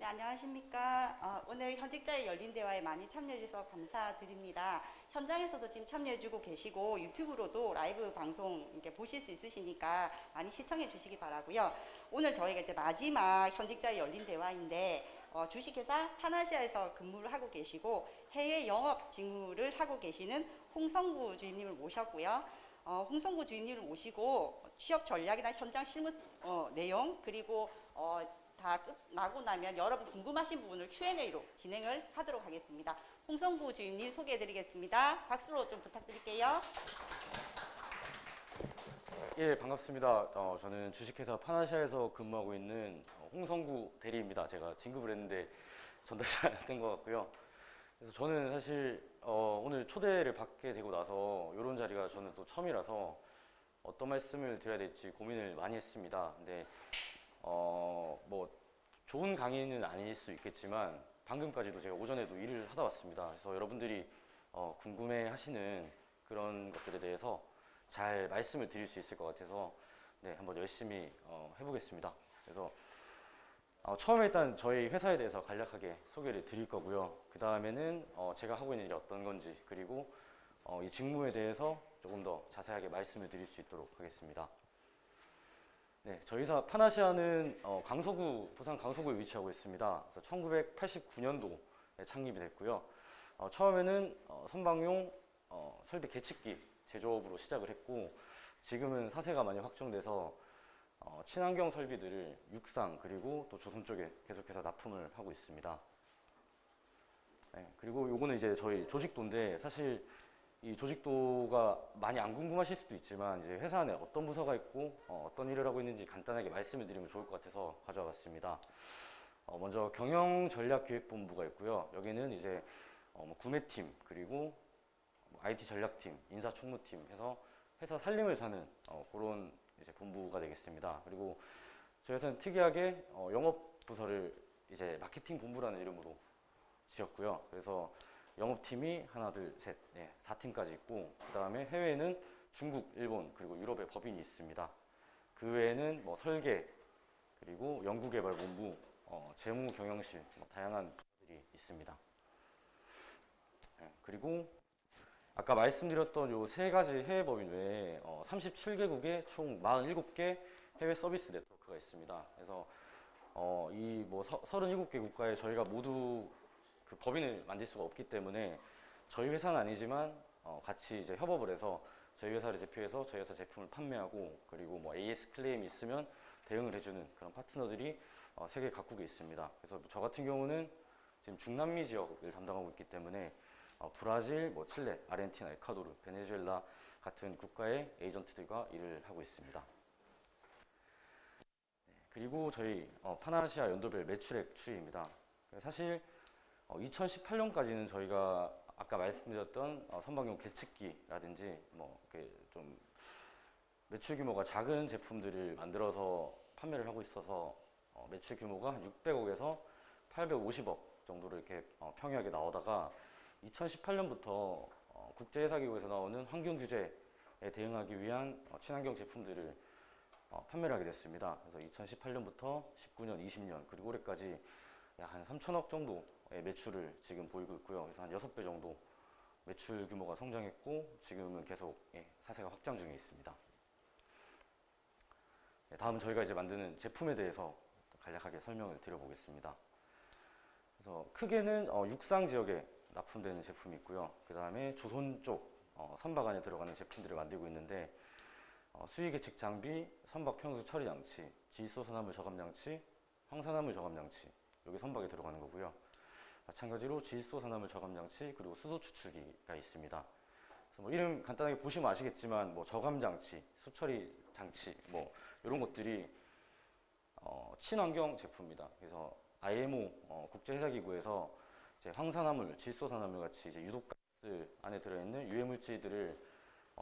네, 안녕하십니까. 오늘 현직자의 열린 대화에 많이 참여해 주셔서 감사드립니다. 현장에서도 지금 참여해 주고 계시고 유튜브로도 라이브 방송 이렇게 보실 수 있으시니까 많이 시청해 주시기 바라고요. 오늘 저희가 이제 마지막 현직자의 열린 대화인데 주식회사 파나시아에서 근무를 하고 계시고 해외 영업 직무를 하고 계시는 홍성구 주임님을 모셨고요. 홍성구 주임님을 모시고 취업 전략이나 현장 실무 내용 그리고 다 끝나고 나면 여러분 궁금하신 부분을 Q&A로 진행을 하도록 하겠습니다. 홍성구 주임님 소개해 드리겠습니다. 박수로 좀 부탁드릴게요. 예, 반갑습니다. 저는 주식회사 파나시아에서 근무하고 있는 홍성구 대리입니다. 제가 진급을 했는데 전달 잘 안 된 것 같고요. 그래서 저는 사실 오늘 초대를 받게 되고 나서 이런 자리가 저는 또 처음이라서 어떤 말씀을 드려야 될지 고민을 많이 했습니다. 근데 뭐 좋은 강의는 아닐 수 있겠지만 방금까지도 제가 오전에도 일을 하다 왔습니다. 그래서 여러분들이 궁금해 하시는 그런 것들에 대해서 잘 말씀을 드릴 수 있을 것 같아서 네, 한번 열심히 해보겠습니다. 그래서 처음에 일단 저희 회사에 대해서 간략하게 소개를 드릴 거고요. 그 다음에는 제가 하고 있는 일이 어떤 건지 그리고 이 직무에 대해서 조금 더 자세하게 말씀을 드릴 수 있도록 하겠습니다. 네, 저희 회사 파나시아는 강서구, 부산 강서구에 위치하고 있습니다. 그래서 1989년도에 창립이 됐고요. 처음에는 선박용 설비 계측기 제조업으로 시작을 했고 지금은 사세가 많이 확정돼서 친환경 설비들을 육상 그리고 또 조선 쪽에 계속해서 납품을 하고 있습니다. 네, 그리고 요거는 이제 저희 조직도인데 사실 이 조직도가 많이 안 궁금하실 수도 있지만 이제 회사 안에 어떤 부서가 있고 어떤 일을 하고 있는지 간단하게 말씀을 드리면 좋을 것 같아서 가져와 봤습니다. 먼저 경영전략기획본부가 있고요. 여기는 이제 뭐 구매팀 그리고 IT 전략팀, 인사총무팀 해서 회사 살림을 사는 그런 이제 본부가 되겠습니다. 그리고 저희 회사는 특이하게 영업부서를 이제 마케팅 본부라는 이름으로 지었고요. 그래서 영업팀이 하나, 둘, 셋, 네, 4팀까지 있고 그 다음에 해외에는 중국, 일본 그리고 유럽의 법인이 있습니다. 그 외에는 뭐 설계 그리고 연구개발본부, 재무 경영실 뭐 다양한 부서들이 있습니다. 네, 그리고 아까 말씀드렸던 요 세 가지 해외 법인 외에 37개국에 총 47개 해외 서비스 네트워크가 있습니다. 그래서 이 뭐 37개 국가에 저희가 모두 그 법인을 만들 수가 없기 때문에 저희 회사는 아니지만 같이 이제 협업을 해서 저희 회사를 대표해서 저희 회사 제품을 판매하고 그리고 뭐 AS 클레임이 있으면 대응을 해주는 그런 파트너들이 세계 각국에 있습니다. 그래서 저 같은 경우는 지금 중남미 지역을 담당하고 있기 때문에 브라질, 뭐 칠레, 아르헨티나, 에콰도르, 베네수엘라 같은 국가의 에이전트들과 일을 하고 있습니다. 그리고 저희 파나시아 연도별 매출액 추이입니다. 사실 2018년까지는 저희가 아까 말씀드렸던 선박용 계측기라든지 뭐 좀 매출 규모가 작은 제품들을 만들어서 판매를 하고 있어서 매출 규모가 한 600억에서 850억 정도로 이렇게 평이하게 나오다가 2018년부터 국제회사기구에서 나오는 환경 규제에 대응하기 위한 친환경 제품들을 판매를 하게 됐습니다. 그래서 2018년부터 19년, 20년 그리고 올해까지 약 한 3천억 정도의 매출을 지금 보이고 있고요. 그래서 한 6배 정도 매출 규모가 성장했고 지금은 계속 사세가 확장 중에 있습니다. 다음 저희가 이제 만드는 제품에 대해서 간략하게 설명을 드려보겠습니다. 그래서 크게는 육상 지역에 납품되는 제품이 있고요. 그 다음에 조선 쪽 선박 안에 들어가는 제품들을 만들고 있는데 수위 계측 장비, 선박 평수 처리 장치, 지수소 산화물 저감 장치, 황산화물 저감 장치 여기 선박에 들어가는 거고요. 마찬가지로 지수소 산화물 저감 장치 그리고 수소 추출기가 있습니다. 그래서 뭐 이름 간단하게 보시면 아시겠지만 뭐 저감 장치, 수처리 장치 뭐 이런 것들이 친환경 제품입니다. 그래서 IMO 국제회사기구에서 이제 황산화물, 질소산화물 같이 이제 유독가스 안에 들어있는 유해 물질들을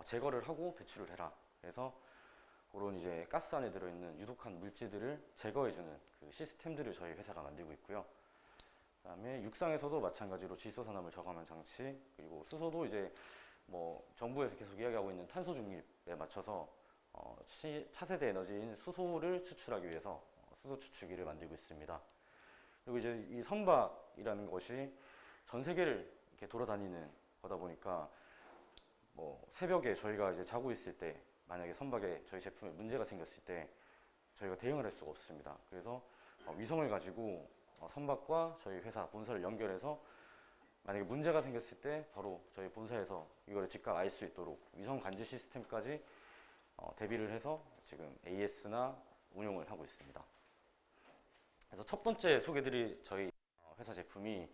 제거를 하고 배출을 해라. 그래서 그런 이제 가스 안에 들어있는 유독한 물질들을 제거해주는 그 시스템들을 저희 회사가 만들고 있고요. 그다음에 육상에서도 마찬가지로 질소산화물 저감한 장치 그리고 수소도 이제 뭐 정부에서 계속 이야기하고 있는 탄소 중립에 맞춰서 차세대 에너지인 수소를 추출하기 위해서 수소 추출기를 만들고 있습니다. 그리고 이제 이 선박이라는 것이 전 세계를 이렇게 돌아다니는 거다 보니까 뭐 새벽에 저희가 이제 자고 있을 때 만약에 선박에 저희 제품에 문제가 생겼을 때 저희가 대응을 할 수가 없습니다. 그래서 위성을 가지고 선박과 저희 회사 본사를 연결해서 만약에 문제가 생겼을 때 바로 저희 본사에서 이거를 즉각 알 수 있도록 위성 감지 시스템까지 대비를 해서 지금 AS나 운용을 하고 있습니다. 그래서 첫 번째 소개드릴 저희 회사 제품이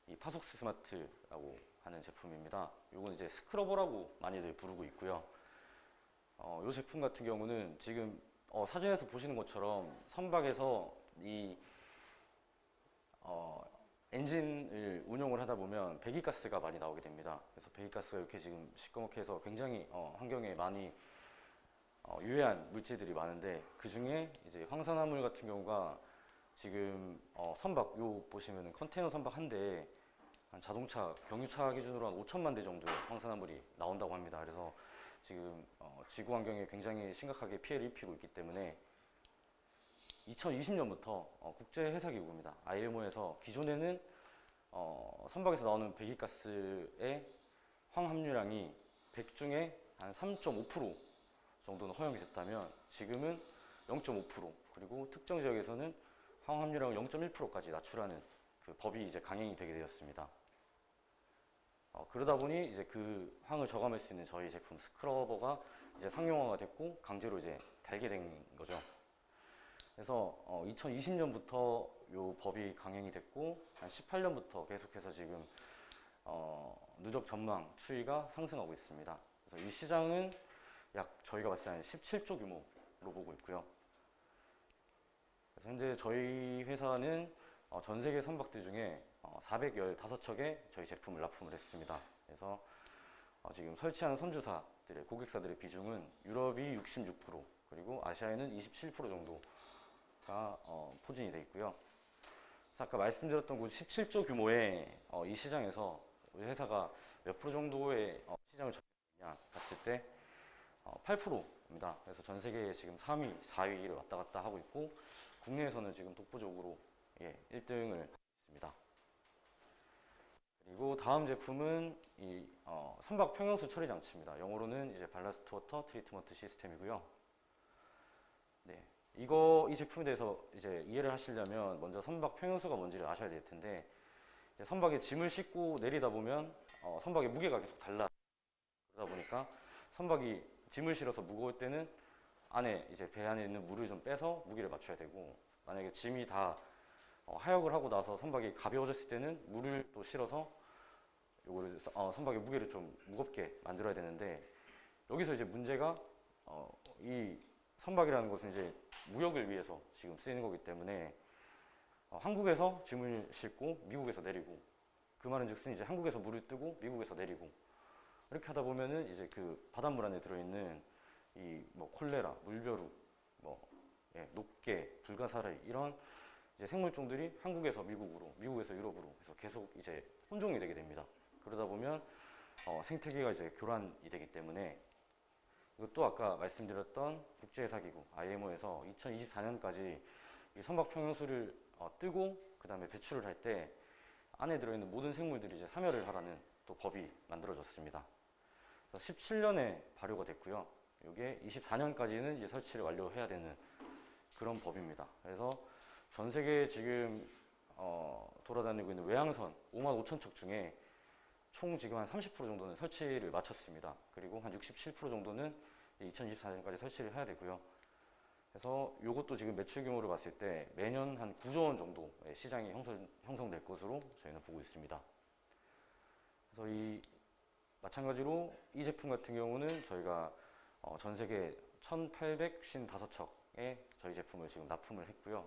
이 파속스 스마트라고 하는 제품입니다. 이건 이제 스크러버라고 많이들 부르고 있고요. 이 제품 같은 경우는 지금 사진에서 보시는 것처럼 선박에서 이 엔진을 운용을 하다 보면 배기가스가 많이 나오게 됩니다. 그래서 배기가스가 이렇게 지금 시꺼멓게 해서 굉장히 환경에 많이 유해한 물질들이 많은데, 그 중에 이제 황산화물 같은 경우가 지금 선박 요 보시면은 컨테이너 선박 한 대에 한 자동차 경유차 기준으로 한 5천만 대 정도의 황산화물이 나온다고 합니다. 그래서 지금 지구 환경에 굉장히 심각하게 피해를 입히고 있기 때문에 2020년부터 국제해사기구입니다. IMO에서 기존에는 선박에서 나오는 배기가스의 황함유량이 100 중에 한 3.5% 정도는 허용이 됐다면 지금은 0.5%, 그리고 특정 지역에서는 황함유량을 0.1%까지 낮추라는 그 법이 이제 강행이 되게 되었습니다. 그러다 보니 이제 그 황을 저감할 수 있는 저희 제품 스크러버가 이제 상용화가 됐고 강제로 이제 달게 된 거죠. 그래서 2020년부터 요 법이 강행이 됐고 한 18년부터 계속해서 지금 누적 전망 추이가 상승하고 있습니다. 그래서 이 시장은 약 저희가 봤을 때 한 17조 규모로 보고 있고요. 그래서 현재 저희 회사는 전 세계 선박들 중에 415척의 저희 제품을 납품을 했습니다. 그래서 지금 설치한 선주사들의 고객사들의 비중은 유럽이 66%, 그리고 아시아에는 27% 정도가 포진이 되어 있고요. 그래서 아까 말씀드렸던 그 17조 규모의 이 시장에서 우리 회사가 몇 프로 정도의 시장을 점유했냐 봤을 때 8%입니다. 그래서 전 세계에 지금 3위, 4위를 왔다 갔다 하고 있고 국내에서는 지금 독보적으로 1등을 하고 있습니다. 그리고 다음 제품은 이 선박 평형수 처리 장치입니다. 영어로는 이제 발라스트 워터 트리트먼트 시스템이고요. 네, 이 제품에 대해서 이제 이해를 하시려면 먼저 선박 평형수가 뭔지를 아셔야 될 텐데, 선박에 짐을 싣고 내리다 보면 선박의 무게가 계속 달라. 그러다 보니까 선박이 짐을 실어서 무거울 때는 안에 이제 배 안에 있는 물을 좀 빼서 무게를 맞춰야 되고, 만약에 짐이 다 하역을 하고 나서 선박이 가벼워졌을 때는 물을 또 실어서 요거를 선박의 무게를 좀 무겁게 만들어야 되는데, 여기서 이제 문제가 이 선박이라는 것은 이제 무역을 위해서 지금 쓰이는 거기 때문에 한국에서 짐을 싣고 미국에서 내리고, 그 말은즉슨 이제 한국에서 물을 뜨고 미국에서 내리고, 이렇게 하다 보면은 이제 그 바닷물 안에 들어있는 이 뭐 콜레라, 물벼룩, 뭐 녹개, 불가사리 이런 이제 생물종들이 한국에서 미국으로, 미국에서 유럽으로 해서 계속 이제 혼종이 되게 됩니다. 그러다 보면 생태계가 이제 교란이 되기 때문에, 이것도 아까 말씀드렸던 국제해사기구 IMO에서 2024년까지 이 선박 평형수를 뜨고 그 다음에 배출을 할 때 안에 들어있는 모든 생물들이 이제 사멸을 하라는 또 법이 만들어졌습니다. 그래서 17년에 발효가 됐고요. 이게 24년까지는 이제 설치를 완료해야 되는 그런 법입니다. 그래서 전 세계에 지금 돌아다니고 있는 외항선 5만 5천 척 중에 총 지금 한 30% 정도는 설치를 마쳤습니다. 그리고 한 67% 정도는 2024년까지 설치를 해야 되고요. 그래서 이것도 지금 매출 규모를 봤을 때 매년 한 9조 원 정도의 시장이 형성될 것으로 저희는 보고 있습니다. 그래서 마찬가지로 이 제품 같은 경우는 저희가 전 세계 1,855척의 저희 제품을 지금 납품을 했고요.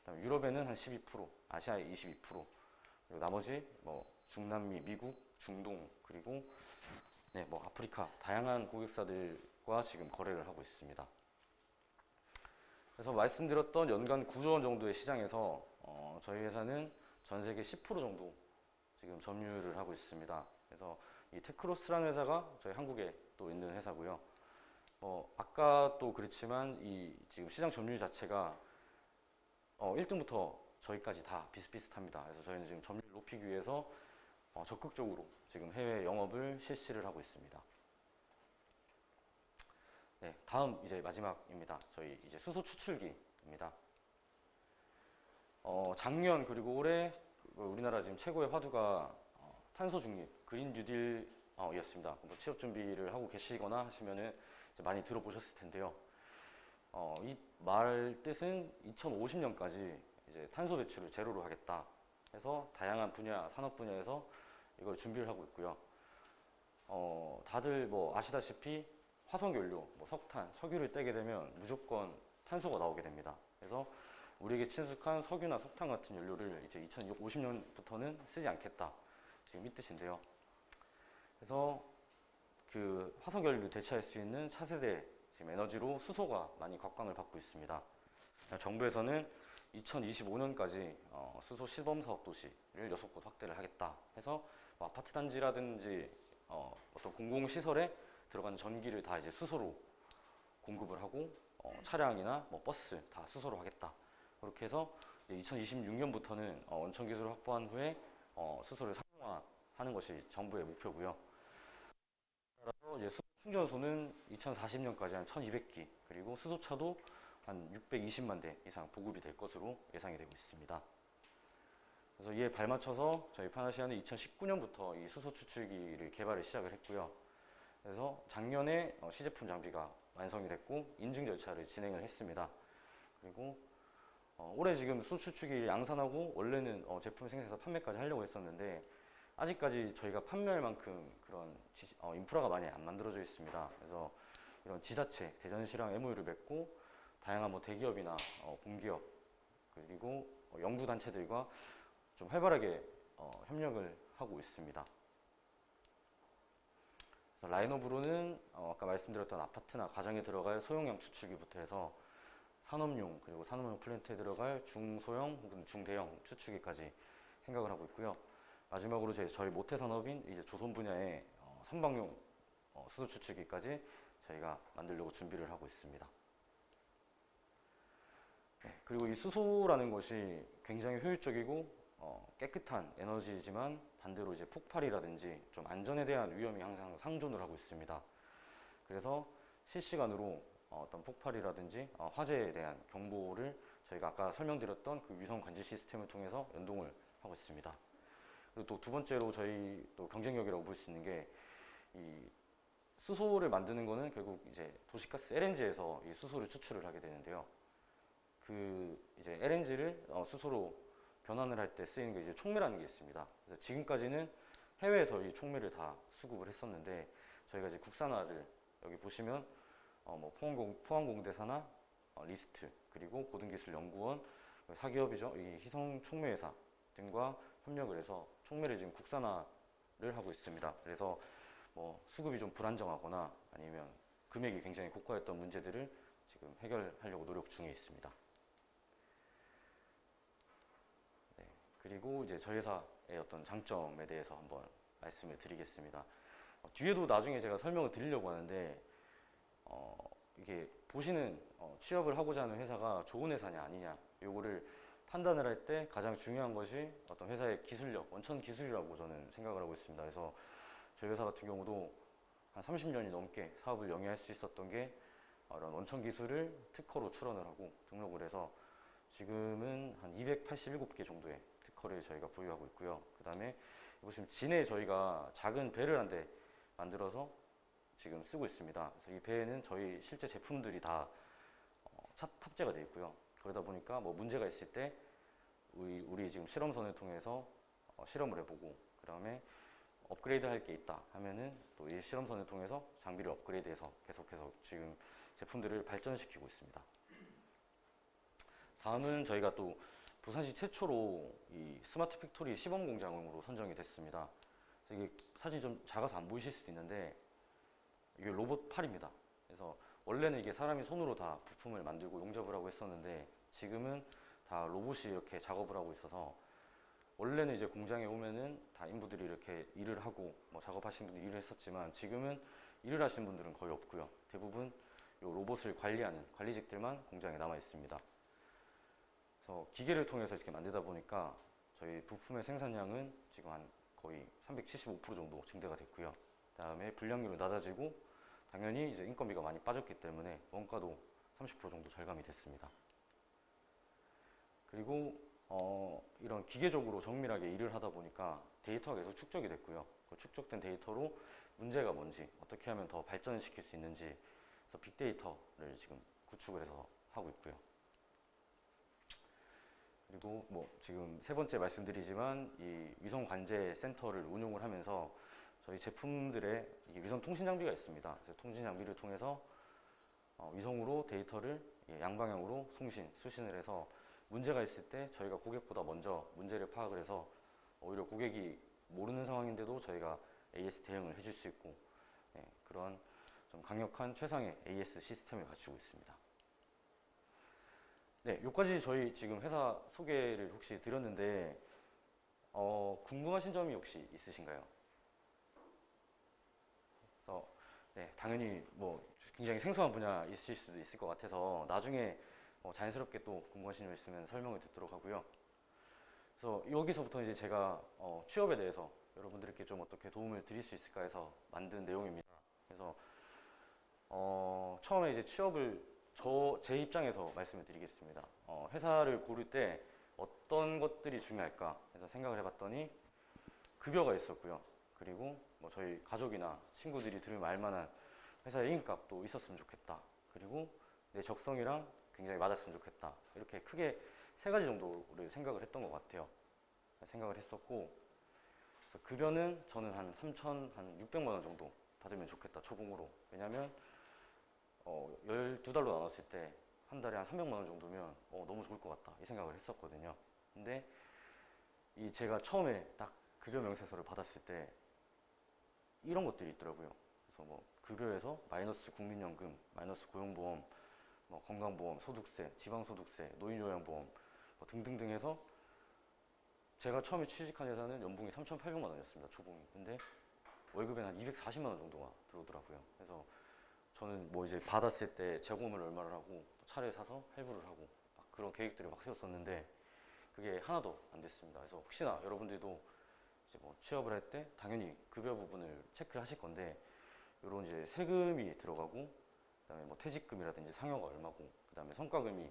그다음에 유럽에는 한 12%, 아시아에 22%, 그리고 나머지 뭐 중남미, 미국, 중동, 그리고 뭐 아프리카 다양한 고객사들과 지금 거래를 하고 있습니다. 그래서 말씀드렸던 연간 9조 원 정도의 시장에서 저희 회사는 전 세계 10% 정도 지금 점유를 하고 있습니다. 그래서 이 테크로스라는 회사가 저희 한국에 또 있는 회사고요. 아까 또 그렇지만 이 지금 시장 점유율 자체가 1등부터 저희까지 다 비슷비슷합니다. 그래서 저희는 지금 점유율 높이기 위해서 적극적으로 지금 해외 영업을 실시를 하고 있습니다. 네, 다음 이제 마지막입니다. 저희 이제 수소 추출기입니다. 작년 그리고 올해 우리나라 지금 최고의 화두가 탄소 중립, 그린 뉴딜이었습니다. 뭐 취업 준비를 하고 계시거나 하시면은 이제 많이 들어보셨을 텐데요. 이 말 뜻은 2050년까지 이제 탄소 배출을 제로로 하겠다 해서 다양한 분야, 산업 분야에서 이걸 준비를 하고 있고요. 다들 뭐 아시다시피 화석연료, 뭐 석탄, 석유를 떼게 되면 무조건 탄소가 나오게 됩니다. 그래서 우리에게 친숙한 석유나 석탄 같은 연료를 이제 2050년부터는 쓰지 않겠다. 지금 이 뜻인데요. 그래서 그 화석연료를 대체할 수 있는 차세대 지금 에너지로 수소가 많이 곽광을 받고 있습니다. 정부에서는 2025년까지 수소 시범 사업 도시를 6곳 확대를 하겠다 해서 뭐 아파트 단지라든지 어떤 공공시설에 들어가는 전기를 다 이제 수소로 공급을 하고 차량이나 뭐 버스 다 수소로 하겠다. 그렇게 해서 2026년부터는 원천 기술을 확보한 후에 수소를 상용화하는 것이 정부의 목표고요. 따라서 이제 수소 충전소는 2040년까지 한 1,200기, 그리고 수소차도 한 620만 대 이상 보급이 될 것으로 예상이 되고 있습니다. 그래서 이에 발맞춰서 저희 파나시아는 2019년부터 이 수소 추출기를 개발을 시작을 했고요. 그래서 작년에 시제품 장비가 완성이 됐고 인증 절차를 진행을 했습니다. 그리고 올해 지금 수소 추출기를 양산하고 원래는 제품 생산해서 판매까지 하려고 했었는데 아직까지 저희가 판매할 만큼 그런 인프라가 많이 안 만들어져 있습니다. 그래서 이런 지자체, 대전시랑 MOU를 맺고 다양한 뭐 대기업이나 공기업 그리고 연구단체들과 좀 활발하게 협력을 하고 있습니다. 그래서 라인업으로는 아까 말씀드렸던 아파트나 가정에 들어갈 소형형 추출기부터 해서 산업용 그리고 산업용 플랜트에 들어갈 중소형 혹은 중대형 추출기까지 생각을 하고 있고요. 마지막으로 저희 모태 산업인 이제 조선 분야의 선박용 수소 추출기까지 저희가 만들려고 준비를 하고 있습니다. 네, 그리고 이 수소라는 것이 굉장히 효율적이고 깨끗한 에너지지만 반대로 이제 폭발이라든지 좀 안전에 대한 위험이 항상 상존을 하고 있습니다. 그래서 실시간으로 어떤 폭발이라든지 화재에 대한 경보를 저희가 아까 설명드렸던 그 위성 관제 시스템을 통해서 연동을 하고 있습니다. 그리고 또 두 번째로 저희 또 경쟁력이라고 볼 수 있는 게 이 수소를 만드는 거는 결국 이제 도시가스 LNG에서 이 수소를 추출을 하게 되는데요. 그 이제 LNG를 수소로 변환을 할 때 쓰이는 게 이제 촉매라는 게 있습니다. 그래서 지금까지는 해외에서 이 촉매를 다 수급을 했었는데 저희가 이제 국산화를 여기 보시면 뭐 포항공대사나 리스트 그리고 고등기술연구원 사기업이죠. 이 희성 촉매회사 등과 협력을 해서 촉매를 지금 국산화를 하고 있습니다. 그래서 뭐 수급이 좀 불안정하거나 아니면 금액이 굉장히 고가였던 문제들을 지금 해결하려고 노력 중에 있습니다. 네, 그리고 이제 저희 회사의 어떤 장점에 대해서 한번 말씀을 드리겠습니다. 뒤에도 나중에 제가 설명을 드리려고 하는데 이게 보시는 취업을 하고자 하는 회사가 좋은 회사냐 아니냐 요거를 판단을 할 때 가장 중요한 것이 어떤 회사의 기술력, 원천 기술이라고 저는 생각을 하고 있습니다. 그래서 저희 회사 같은 경우도 한 30년이 넘게 사업을 영위할 수 있었던 게 이런 원천 기술을 특허로 출원을 하고 등록을 해서 지금은 한 287개 정도의 특허를 저희가 보유하고 있고요. 그 다음에 보시면 진해에 저희가 작은 배를 한 대 만들어서 지금 쓰고 있습니다. 그래서 이 배에는 저희 실제 제품들이 다 탑재가 되어 있고요. 그러다 보니까 뭐 문제가 있을 때 우리 지금 실험선을 통해서 실험을 해보고 그 다음에 업그레이드 할 게 있다 하면은 또 이 실험선을 통해서 장비를 업그레이드해서 계속해서 지금 제품들을 발전시키고 있습니다. 다음은 저희가 또 부산시 최초로 이 스마트 팩토리 시범 공장으로 선정이 됐습니다. 그래서 이게 사진 좀 작아서 안 보이실 수도 있는데 이게 로봇 팔입니다. 그래서 원래는 이게 사람이 손으로 다 부품을 만들고 용접을 하고 했었는데 지금은 다 로봇이 이렇게 작업을 하고 있어서 원래는 이제 공장에 오면은 다 인부들이 이렇게 일을 하고 뭐 작업하시는 분들이 일을 했었지만 지금은 일을 하시는 분들은 거의 없고요. 대부분 이 로봇을 관리하는 관리직들만 공장에 남아 있습니다. 그래서 기계를 통해서 이렇게 만들다 보니까 저희 부품의 생산량은 지금 한 거의 375% 정도 증대가 됐고요. 그다음에 불량률은 낮아지고 당연히 이제 인건비가 많이 빠졌기 때문에 원가도 30% 정도 절감이 됐습니다. 그리고 이런 기계적으로 정밀하게 일을 하다 보니까 데이터가 계속 축적이 됐고요. 그 축적된 데이터로 문제가 뭔지, 어떻게 하면 더 발전을 시킬 수 있는지, 그래서 빅데이터를 지금 구축을 해서 하고 있고요. 그리고 뭐 지금 세 번째 말씀드리지만 이 위성 관제 센터를 운용을 하면서 저희 제품들의 이게 위성 통신 장비가 있습니다. 그래서 통신 장비를 통해서 위성으로 데이터를 양방향으로 수신을 해서 문제가 있을 때 저희가 고객보다 먼저 문제를 파악을 해서 오히려 고객이 모르는 상황인데도 저희가 AS 대응을 해줄 수 있고 그런 좀 강력한 최상의 AS 시스템을 갖추고 있습니다. 네, 여기까지 저희 지금 회사 소개를 혹시 드렸는데 궁금하신 점이 혹시 있으신가요? 그래서 네, 당연히 뭐 굉장히 생소한 분야 있을 수도 있을 것 같아서 나중에 자연스럽게 또 궁금하신 점 있으면 설명을 듣도록 하고요. 그래서 여기서부터 이제 제가 취업에 대해서 여러분들께 좀 어떻게 도움을 드릴 수 있을까 해서 만든 내용입니다. 그래서 처음에 이제 취업을 제 입장에서 말씀을 드리겠습니다. 회사를 고를 때 어떤 것들이 중요할까 해서 생각을 해봤더니 급여가 있었고요. 그리고 뭐 저희 가족이나 친구들이 들을 만한 회사의 이름값도 있었으면 좋겠다. 그리고 내 적성이랑 굉장히 맞았으면 좋겠다. 이렇게 크게 세 가지 정도를 생각을 했던 것 같아요. 생각을 했었고, 그래서 급여는 저는 한 600만 원 정도 받으면 좋겠다, 초봉으로. 왜냐면 12달로 나눴을 때 한 달에 한 300만 원 정도면 너무 좋을 것 같다, 이 생각을 했었거든요. 근데 제가 처음에 딱 급여 명세서를 받았을 때 이런 것들이 있더라고요. 그래서 뭐 급여에서 마이너스 국민연금, 마이너스 고용보험, 뭐 건강보험, 소득세, 지방소득세, 노인요양보험 등등등 해서 제가 처음에 취직한 회사는 연봉이 3,800만 원이었습니다, 초봉이. 근데 월급에는 한 240만 원 정도가 들어오더라고요. 그래서 저는 뭐 이제 받았을 때 재고를 얼마를 하고 차를 사서 할부를 하고 그런 계획들을 막 세웠었는데 그게 하나도 안 됐습니다. 그래서 혹시나 여러분들도 이제 뭐 취업을 할 때 당연히 급여 부분을 체크를 하실 건데 이런 이제 세금이 들어가고 그다음에 뭐 퇴직금이라든지 상여가 얼마고 그다음에 성과금이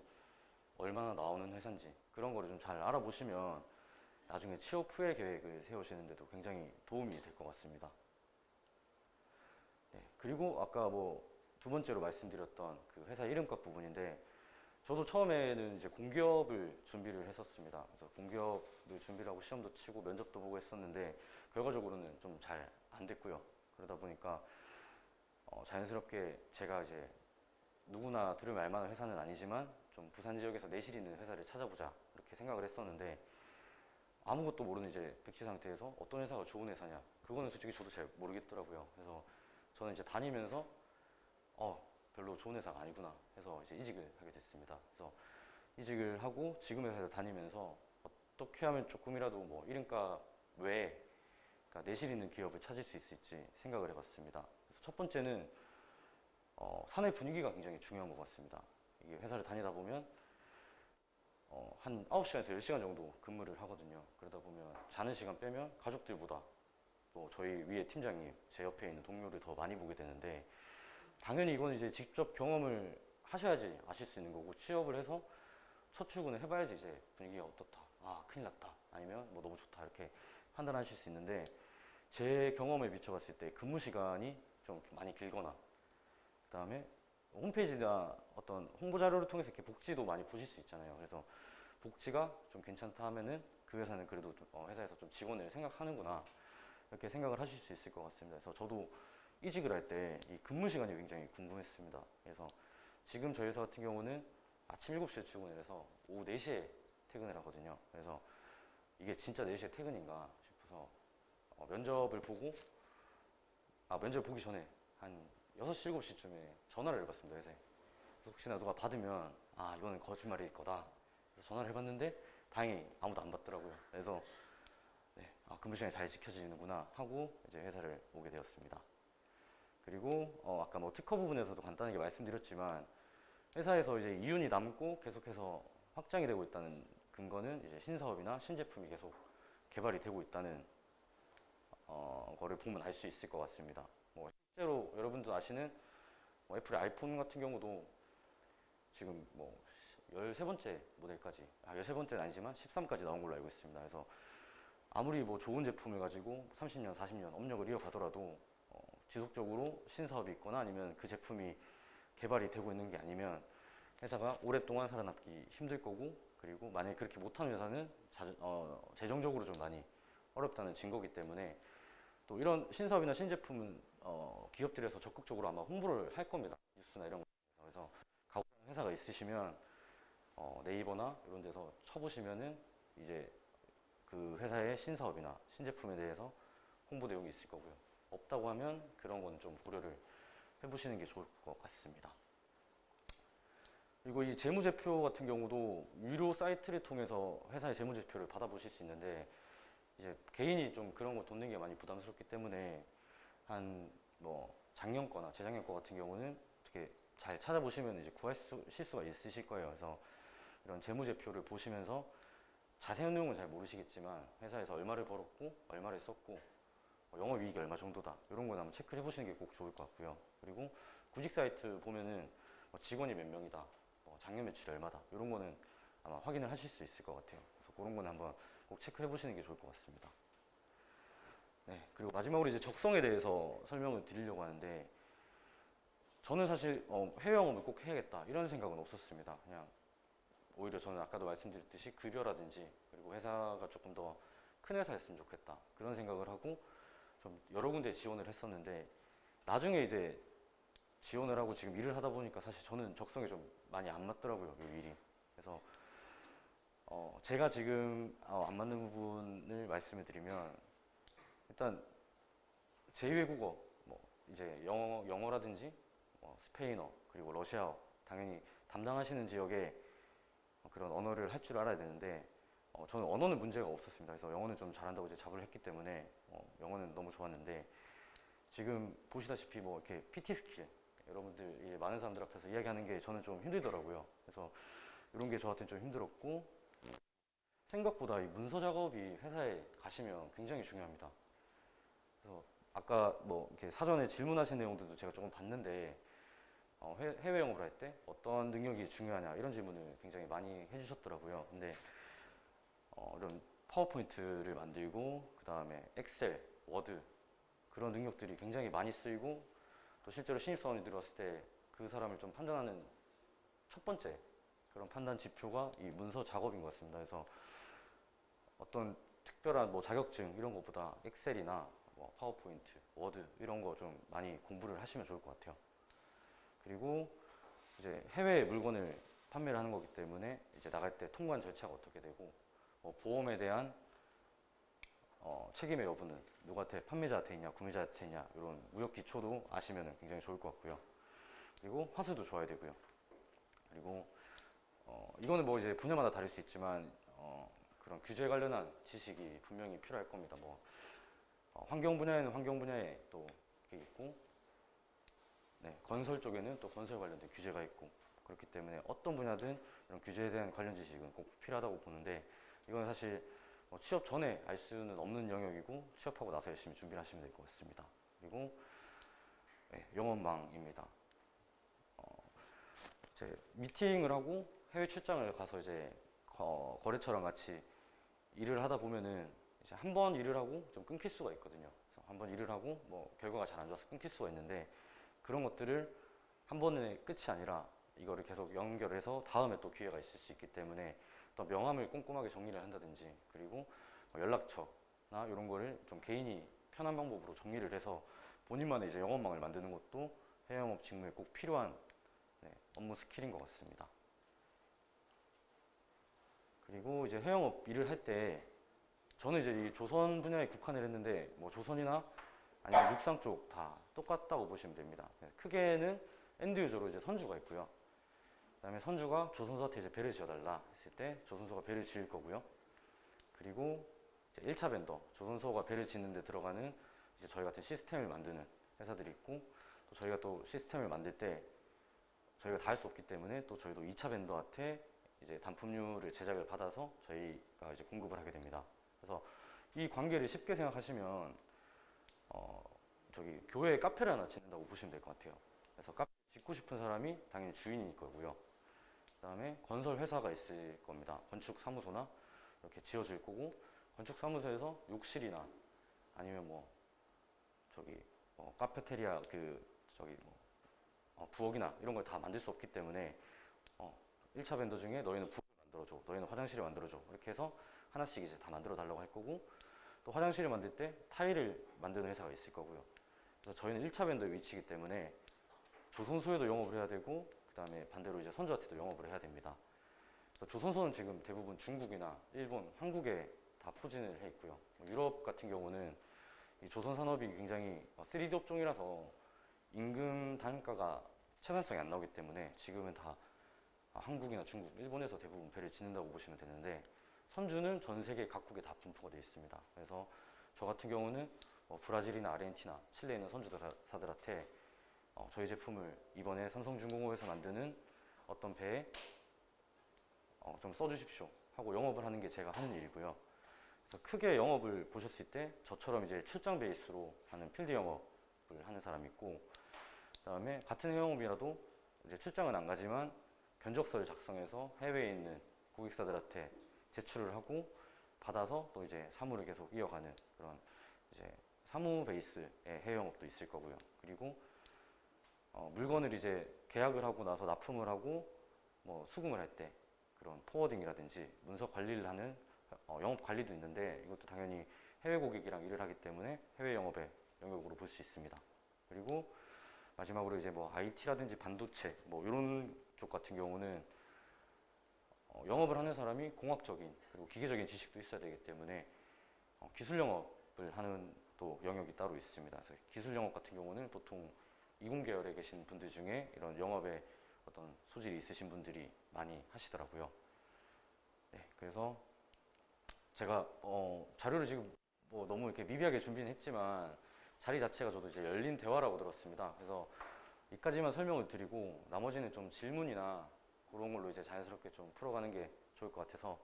얼마나 나오는 회사인지 그런 거를 좀 잘 알아보시면 나중에 취업 후의 계획을 세우시는데도 굉장히 도움이 될 것 같습니다. 네, 그리고 아까 뭐 두 번째로 말씀드렸던 그 회사 이름값 부분인데 저도 처음에는 이제 공기업을 준비를 했었습니다. 그래서 공기업을 준비를 하고 시험도 치고 면접도 보고 했었는데 결과적으로는 좀 잘 안 됐고요. 그러다 보니까 자연스럽게 제가 이제 누구나 들을 말만한 회사는 아니지만 좀 부산 지역에서 내실 있는 회사를 찾아보자 이렇게 생각을 했었는데 아무것도 모르는 이제 백지 상태에서 어떤 회사가 좋은 회사냐 그거는 솔직히 저도 잘 모르겠더라고요. 그래서 저는 이제 다니면서 별로 좋은 회사가 아니구나 해서 이제 이직을 하게 됐습니다. 그래서 이직을 하고 지금 회사에서 다니면서 어떻게 하면 조금이라도 뭐 이름값 외에 그러니까 내실 있는 기업을 찾을 수 있을지 생각을 해봤습니다. 그래서 첫 번째는 사내 분위기가 굉장히 중요한 것 같습니다. 이게 회사를 다니다 보면 한 9시간에서 10시간 정도 근무를 하거든요. 그러다 보면 자는 시간 빼면 가족들보다 또 저희 위에 팀장님, 제 옆에 있는 동료를 더 많이 보게 되는데 당연히 이건 이제 직접 경험을 하셔야지 아실 수 있는 거고 취업을 해서 첫 출근을 해봐야지 이제 분위기가 어떻다, 큰일 났다, 아니면 뭐 너무 좋다 이렇게 판단하실 수 있는데 제 경험에 비춰봤을 때 근무 시간이 좀 많이 길거나 그 다음에 홈페이지나 어떤 홍보 자료를 통해서 이렇게 복지도 많이 보실 수 있잖아요. 그래서 복지가 좀 괜찮다 하면은 그 회사는 그래도 회사에서 좀 직원을 생각하는구나 이렇게 생각을 하실 수 있을 것 같습니다. 그래서 저도 이직을 할 때 이 근무 시간이 굉장히 궁금했습니다. 그래서 지금 저희 회사 같은 경우는 아침 7시에 출근을 해서 오후 4시에 퇴근을 하거든요. 그래서 이게 진짜 4시에 퇴근인가 싶어서 면접을 보고 면접을 보기 전에 한 6시, 7시쯤에 전화를 해봤습니다, 회사에. 그래서 혹시나 누가 받으면 이거는 거짓말일 거다. 그래서 전화를 해봤는데 다행히 아무도 안 받더라고요. 그래서 네, 근무 시간이 잘 지켜지는구나 하고 이제 회사를 오게 되었습니다. 그리고 아까 뭐 특허 부분에서도 간단하게 말씀드렸지만 회사에서 이제 이윤이 남고 계속해서 확장이 되고 있다는 근거는 이제 신사업이나 신제품이 계속 개발이 되고 있다는 거를 보면 알 수 있을 것 같습니다. 뭐 실제로 여러분도 아시는 뭐 애플의 아이폰 같은 경우도 지금 뭐 13번째 모델까지, 13번째는 아니지만 13까지 나온 걸로 알고 있습니다. 그래서 아무리 뭐 좋은 제품을 가지고 30년, 40년 업력을 이어가더라도 지속적으로 신사업이 있거나 아니면 그 제품이 개발이 되고 있는 게 아니면 회사가 오랫동안 살아남기 힘들 거고, 그리고 만약에 그렇게 못하는 회사는 재정적으로 좀 많이 어렵다는 증거이기 때문에 또 이런 신사업이나 신제품은 기업들에서 적극적으로 아마 홍보를 할 겁니다. 뉴스나 이런 곳에서. 그래서 가고 싶은 회사가 있으시면 네이버나 이런 데서 쳐보시면은 이제 그 회사의 신사업이나 신제품에 대해서 홍보 내용이 있을 거고요. 없다고 하면 그런 건 좀 고려를 해보시는 게 좋을 것 같습니다. 그리고 이 재무제표 같은 경우도 유료 사이트를 통해서 회사의 재무제표를 받아보실 수 있는데, 이제 개인이 좀 그런 거 돕는 게 많이 부담스럽기 때문에 한 뭐 작년 거나 재작년 거 같은 경우는 어떻게 잘 찾아보시면 이제 구하실 수가 있으실 거예요. 그래서 이런 재무제표를 보시면서 자세한 내용은 잘 모르시겠지만 회사에서 얼마를 벌었고 얼마를 썼고 영업이익이 얼마 정도다, 이런 거 한번 체크를 해보시는 게 꼭 좋을 것 같고요. 그리고 구직 사이트 보면은 직원이 몇 명이다, 작년 매출이 얼마다, 이런 거는 아마 확인을 하실 수 있을 것 같아요. 그래서 그런 거는 한번 꼭 체크해 보시는 게 좋을 것 같습니다. 네, 그리고 마지막으로 이제 적성에 대해서 설명을 드리려고 하는데, 저는 사실 해외 영업을 꼭 해야겠다 이런 생각은 없었습니다. 그냥 오히려 저는 아까도 말씀드렸듯이 급여라든지 그리고 회사가 조금 더 큰 회사였으면 좋겠다, 그런 생각을 하고 좀 여러 군데 지원을 했었는데, 나중에 이제 지원을 하고 지금 일을 하다 보니까 사실 저는 적성에 좀 많이 안 맞더라고요, 이 일이. 그래서 제가 지금 안 맞는 부분을 말씀을 드리면, 일단 제2외국어, 뭐 이제 영어라든지 스페인어, 그리고 러시아어, 당연히 담당하시는 지역에 그런 언어를 할 줄 알아야 되는데, 저는 언어는 문제가 없었습니다. 그래서 영어는 좀 잘한다고 이제 자부를 했기 때문에 영어는 너무 좋았는데, 지금 보시다시피 뭐 이렇게 PT 스킬, 여러분들 많은 사람들 앞에서 이야기하는 게 저는 좀 힘들더라고요. 그래서 이런 게 저한테는 좀 힘들었고, 생각보다 이 문서 작업이 회사에 가시면 굉장히 중요합니다. 그래서 아까 뭐 이렇게 사전에 질문하신 내용들도 제가 조금 봤는데, 해외 영업을 할 때 어떤 능력이 중요하냐 이런 질문을 굉장히 많이 해주셨더라고요. 근데 이런 파워포인트를 만들고 그 다음에 엑셀, 워드, 그런 능력들이 굉장히 많이 쓰이고, 또 실제로 신입사원이 들어왔을 때 그 사람을 좀 판단하는 첫 번째 그런 판단 지표가 이 문서 작업인 것 같습니다. 그래서 어떤 특별한 뭐 자격증 이런 것보다 엑셀이나 뭐 파워포인트, 워드 이런 거 좀 많이 공부를 하시면 좋을 것 같아요. 그리고 이제 해외 물건을 판매를 하는 거기 때문에 이제 나갈 때 통관 절차가 어떻게 되고, 보험에 대한 책임의 여부는 누구한테, 판매자한테 있냐 구매자한테 있냐, 이런 무역 기초도 아시면 굉장히 좋을 것 같고요. 그리고 화수도 좋아야 되고요. 그리고 이거는 뭐 이제 분야마다 다를 수 있지만 그런 규제 관련한 지식이 분명히 필요할 겁니다. 뭐 환경 분야에는 환경 분야에 또 있고, 네, 건설 쪽에는 또 건설 관련된 규제가 있고, 그렇기 때문에 어떤 분야든 이런 규제에 대한 관련 지식은 꼭 필요하다고 보는데, 이건 사실 취업 전에 알 수는 없는 영역이고 취업하고 나서 열심히 준비를 하시면 될 것 같습니다. 그리고 네, 영업망입니다. 이제 미팅을 하고 해외 출장을 가서 이제 거래처랑 같이 일을 하다 보면은 이제 한 번 일을 하고 좀 끊길 수가 있거든요. 그래서 한 번 일을 하고 뭐 결과가 잘 안 좋아서 끊길 수가 있는데, 그런 것들을 한 번의 끝이 아니라 이거를 계속 연결해서 다음에 또 기회가 있을 수 있기 때문에, 또 명함을 꼼꼼하게 정리를 한다든지, 그리고 연락처나 이런 거를 좀 개인이 편한 방법으로 정리를 해서 본인만의 이제 영업망을 만드는 것도 해외 영업 직무에 꼭 필요한 업무 스킬인 것 같습니다. 그리고 이제 해외 영업 일을 할 때 저는 이제 이 조선 분야에 국한을 했는데, 뭐 조선이나 아니면 육상 쪽 다 똑같다고 보시면 됩니다. 크게는 엔드 유저로 이제 선주가 있고요. 그다음에 선주가 조선소한테 이제 배를 지어달라 했을 때 조선소가 배를 지을 거고요. 그리고 이제 1차 벤더, 조선소가 배를 짓는 데 들어가는 이제 저희 같은 시스템을 만드는 회사들이 있고, 또 저희가 또 시스템을 만들 때 저희가 다 할 수 없기 때문에 또 저희도 2차 벤더한테 이제 단품류를 제작을 받아서 저희가 이제 공급을 하게 됩니다. 그래서 이 관계를 쉽게 생각하시면 저기 교회 카페를 하나 짓는다고 보시면 될 것 같아요. 그래서 카페 짓고 싶은 사람이 당연히 주인일 거고요. 그다음에 건설 회사가 있을 겁니다. 건축 사무소나 이렇게 지어줄 거고, 건축 사무소에서 욕실이나 아니면 뭐 저기 카페테리아 그 저기 부엌이나 이런 걸 다 만들 수 없기 때문에 1차 벤더 중에 너희는 부엌을 만들어줘, 너희는 화장실을 만들어줘, 이렇게 해서 하나씩 이제 다 만들어 달라고 할 거고, 또 화장실을 만들 때 타일을 만드는 회사가 있을 거고요. 그래서 저희는 1차 벤더의 위치이기 때문에 조선소에도 영업을 해야 되고, 그 다음에 반대로 이제 선주한테도 영업을 해야 됩니다. 그래서 조선소는 지금 대부분 중국이나 일본, 한국에 다 포진을 해 있고요. 유럽 같은 경우는 이 조선 산업이 굉장히 3D 업종이라서 임금 단가가 생산성이 안 나오기 때문에 지금은 다 한국이나 중국, 일본에서 대부분 배를 짓는다고 보시면 되는데, 선주는 전 세계 각국에 다 분포가 되어 있습니다. 그래서 저 같은 경우는 브라질이나 아르헨티나, 칠레에 있는 선주사들한테 저희 제품을 이번에 삼성중공업에서 만드는 어떤 배에 좀 써주십시오 하고 영업을 하는 게 제가 하는 일이고요. 그래서 크게 영업을 보셨을 때 저처럼 이제 출장 베이스로 하는 필드 영업을 하는 사람이 있고, 그다음에 같은 영업이라도 이제 출장은 안 가지만 견적서를 작성해서 해외에 있는 고객사들한테 제출을 하고 받아서 또 이제 사무를 계속 이어가는 그런 이제 사무 베이스의 해외 영업도 있을 거고요. 그리고 물건을 이제 계약을 하고 나서 납품을 하고 뭐 수금을 할 때 그런 포워딩이라든지 문서 관리를 하는 영업 관리도 있는데, 이것도 당연히 해외 고객이랑 일을 하기 때문에 해외 영업의 영역으로 볼 수 있습니다. 그리고 마지막으로 이제 뭐 IT라든지 반도체 뭐 이런 쪽 같은 경우는 영업을 하는 사람이 공학적인 그리고 기계적인 지식도 있어야 되기 때문에 기술 영업을 하는 또 영역이 따로 있습니다. 그래서 기술 영업 같은 경우는 보통 이공 계열에 계신 분들 중에 이런 영업에 어떤 소질이 있으신 분들이 많이 하시더라고요. 네, 그래서 제가 자료를 지금 뭐 너무 이렇게 미비하게 준비는 했지만 자리 자체가 저도 이제 열린 대화라고 들었습니다. 그래서 이까지만 설명을 드리고 나머지는 좀 질문이나 그런 걸로 이제 자연스럽게 좀 풀어가는 게 좋을 것 같아서,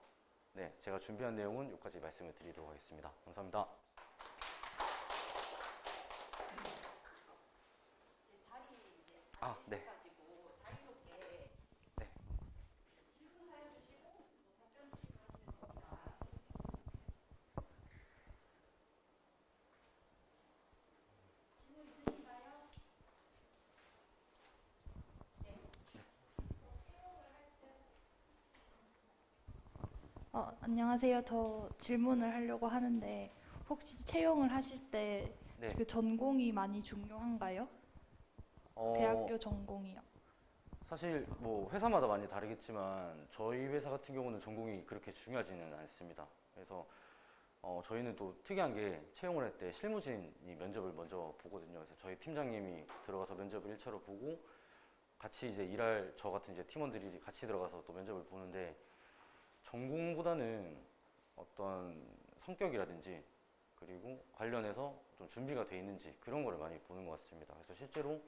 네, 제가 준비한 내용은 여기까지 말씀을 드리도록 하겠습니다. 감사합니다. 네. 네. 안녕하세요. 저 질문을 하려고 하는데 혹시 채용을 하실 때 네. 그 전공이 많이 중요한가요? 대학교 전공이요. 사실 뭐 회사마다 많이 다르겠지만 저희 회사 같은 경우는 전공이 그렇게 중요하지는 않습니다. 그래서 저희는 또 특이한 게 채용을 할 때 실무진이 면접을 먼저 보거든요. 그래서 저희 팀장님이 들어가서 면접을 1차로 보고 같이 이제 일할 저 같은 이제 팀원들이 같이 들어가서 또 면접을 보는데, 전공보다는 어떤 성격이라든지 그리고 관련해서 좀 준비가 돼 있는지 그런 거를 많이 보는 것 같습니다. 그래서 실제로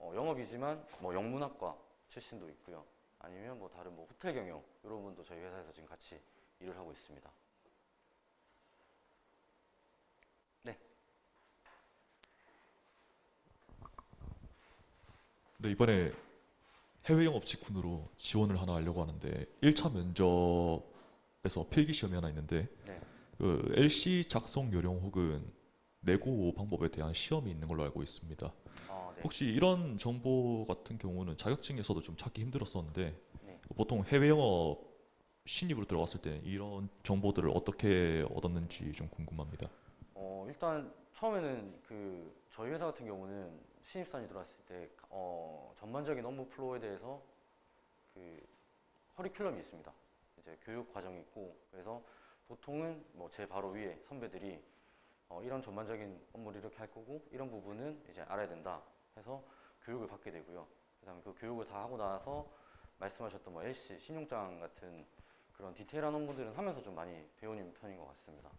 영업이지만 뭐 영문학과 출신도 있고요. 아니면 뭐 다른 뭐 호텔 경영 이런 분도 저희 회사에서 지금 같이 일을 하고 있습니다. 네. 네, 이번에 해외 영업 직군으로 지원을 하나 하려고 하는데 1차 면접에서 필기 시험이 하나 있는데 네. 그 LC 작성 요령 혹은 내고 방법에 대한 시험이 있는 걸로 알고 있습니다. 네. 혹시 이런 정보 같은 경우는 자격증에서도 좀 찾기 힘들었었는데 네. 보통 해외 영업 신입으로 들어갔을 때 이런 정보들을 어떻게 얻었는지 좀 궁금합니다. 일단 처음에는 그 저희 회사 같은 경우는 신입사원이 들어왔을 때 전반적인 업무 플로우에 대해서 그 커리큘럼이 있습니다. 이제 교육 과정이 있고, 그래서 보통은 뭐 제 바로 위에 선배들이 이런 전반적인 업무를 이렇게 할 거고 이런 부분은 이제 알아야 된다 해서 교육을 받게 되고요. 그다음에 그 교육을 다 하고 나서 말씀하셨던 뭐 LC, 신용장 같은 그런 디테일한 업무들은 하면서 좀 많이 배우는 편인 것 같습니다.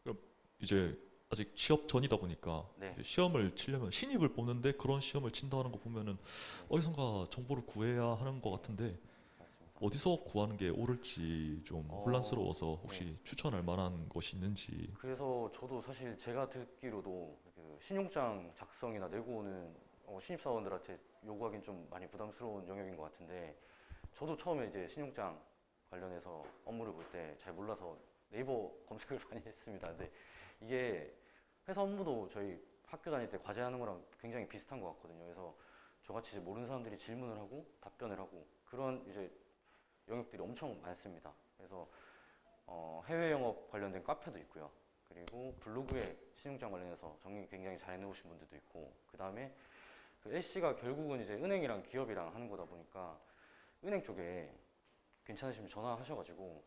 그럼 이제 아직 취업 전이다 보니까 네. 시험을 치려면 신입을 뽑는데 그런 시험을 친다는 거 보면은 어디선가 정보를 구해야 하는 것 같은데 어디서 구하는 게 옳을지 좀 어, 혼란스러워서 혹시 네. 추천할 만한 것이 있는지. 그래서 저도 사실 제가 듣기로도 그 신용장 작성이나 내고 오는 신입사원들한테 요구하기는 좀 많이 부담스러운 영역인 것 같은데 저도 처음에 이제 신용장 관련해서 업무를 볼 때 잘 몰라서 네이버 검색을 많이 했습니다. 근데 이게 회사 업무도 저희 학교 다닐 때 과제하는 거랑 굉장히 비슷한 것 같거든요. 그래서 저같이 이제 모르는 사람들이 질문을 하고 답변을 하고 그런 이제 영역들이 엄청 많습니다. 그래서 해외 영업 관련된 카페도 있고요. 그리고 블로그에 신용장 관련해서 정리 굉장히 잘 해놓으신 분들도 있고, 그 다음에 그 LC가 결국은 이제 은행이랑 기업이랑 하는 거다 보니까 은행 쪽에 괜찮으시면 전화하셔가지고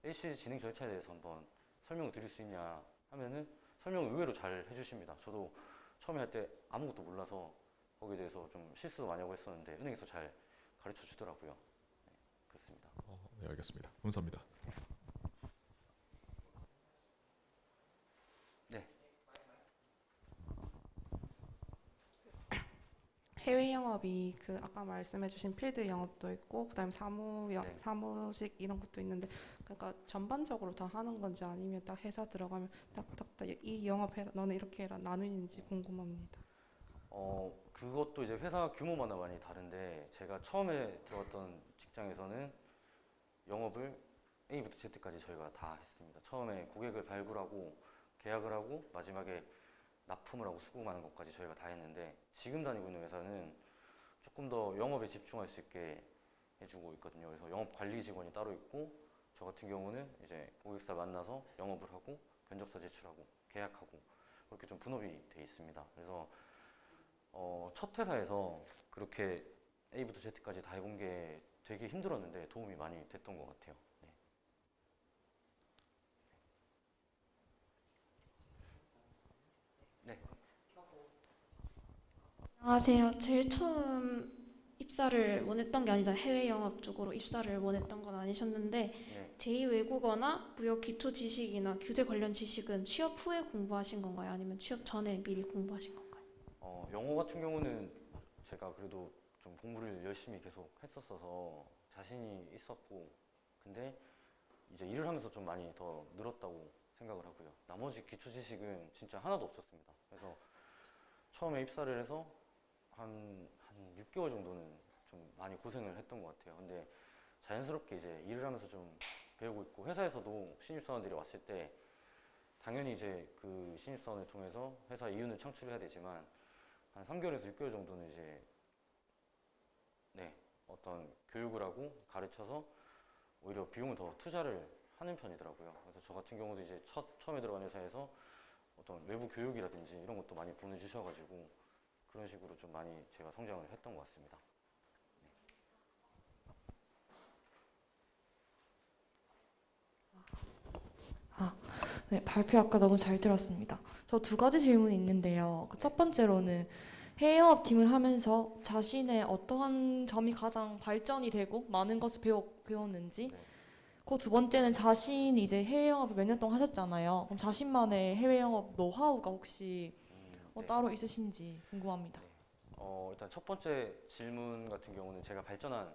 LC 진행 절차에 대해서 한번 설명을 드릴 수 있냐 하면은 설명을 의외로 잘 해주십니다. 저도 처음에 할 때 아무것도 몰라서 거기에 대해서 좀 실수도 많이 하고 했었는데 은행에서 잘 가르쳐 주더라고요. 네, 그렇습니다. 네, 알겠습니다. 감사합니다. 네. 해외 영업이 그 아까 말씀해주신 필드 영업도 있고 그다음에 네. 사무직 이런 것도 있는데 그러니까 전반적으로 다 하는 건지 아니면 딱 회사 들어가면 딱딱딱 이 영업해라 너는 이렇게 해라 나누는지 궁금합니다. 그것도 이제 회사 규모마다 많이 다른데 제가 처음에 들어갔던 직장에서는 영업을 A부터 Z까지 저희가 다 했습니다. 처음에 고객을 발굴하고 계약을 하고 마지막에 납품을 하고 수금하는 것까지 저희가 다 했는데 지금 다니고 있는 회사는 조금 더 영업에 집중할 수 있게 해주고 있거든요. 그래서 영업 관리 직원이 따로 있고 저 같은 경우는 이제 고객사 만나서 영업을 하고 견적서 제출하고 계약하고 그렇게 좀 분업이 돼 있습니다. 그래서 첫 회사에서 그렇게 A부터 Z까지 다 해본 게 되게 힘들었는데 도움이 많이 됐던 것 같아요. 네. 네. 안녕하세요. 제일 처음 입사를 원했던 게 아니라 해외 영업 쪽으로 입사를 원했던 건 아니셨는데 네. 제2외국어나 무역 기초 지식이나 규제 관련 지식은 취업 후에 공부하신 건가요? 아니면 취업 전에 미리 공부하신 건가요? 영어 같은 경우는 제가 그래도 좀 공부를 열심히 계속 했었어서 자신이 있었고 근데 이제 일을 하면서 좀 많이 더 늘었다고 생각을 하고요. 나머지 기초 지식은 진짜 하나도 없었습니다. 그래서 처음에 입사를 해서 한 6개월 정도는 좀 많이 고생을 했던 것 같아요. 근데 자연스럽게 이제 일을 하면서 좀 배우고 있고 회사에서도 신입사원들이 왔을 때 당연히 이제 그 신입사원을 통해서 회사 이윤을 창출해야 되지만 한 3개월에서 6개월 정도는 이제 네, 어떤 교육을 하고 가르쳐서 오히려 비용을 더 투자를 하는 편이더라고요. 그래서 저 같은 경우도 이제 처음에 들어간 회사에서 어떤 외부 교육이라든지 이런 것도 많이 보내주셔가지고 그런 식으로 좀 많이 제가 성장을 했던 것 같습니다. 네, 발표 아까 너무 잘 들었습니다. 저 두 가지 질문이 있는데요. 그 첫 번째로는 해외 영업팀을 하면서 자신의 어떠한 점이 가장 발전이 되고 많은 것을 배웠는지. 네. 그 두 번째는 자신이 이제 해외 영업을 몇 년 동안 하셨잖아요. 그럼 자신만의 해외 영업 노하우가 혹시 네. 따로 있으신지 궁금합니다. 네. 일단 첫 번째 질문 같은 경우는 제가 발전한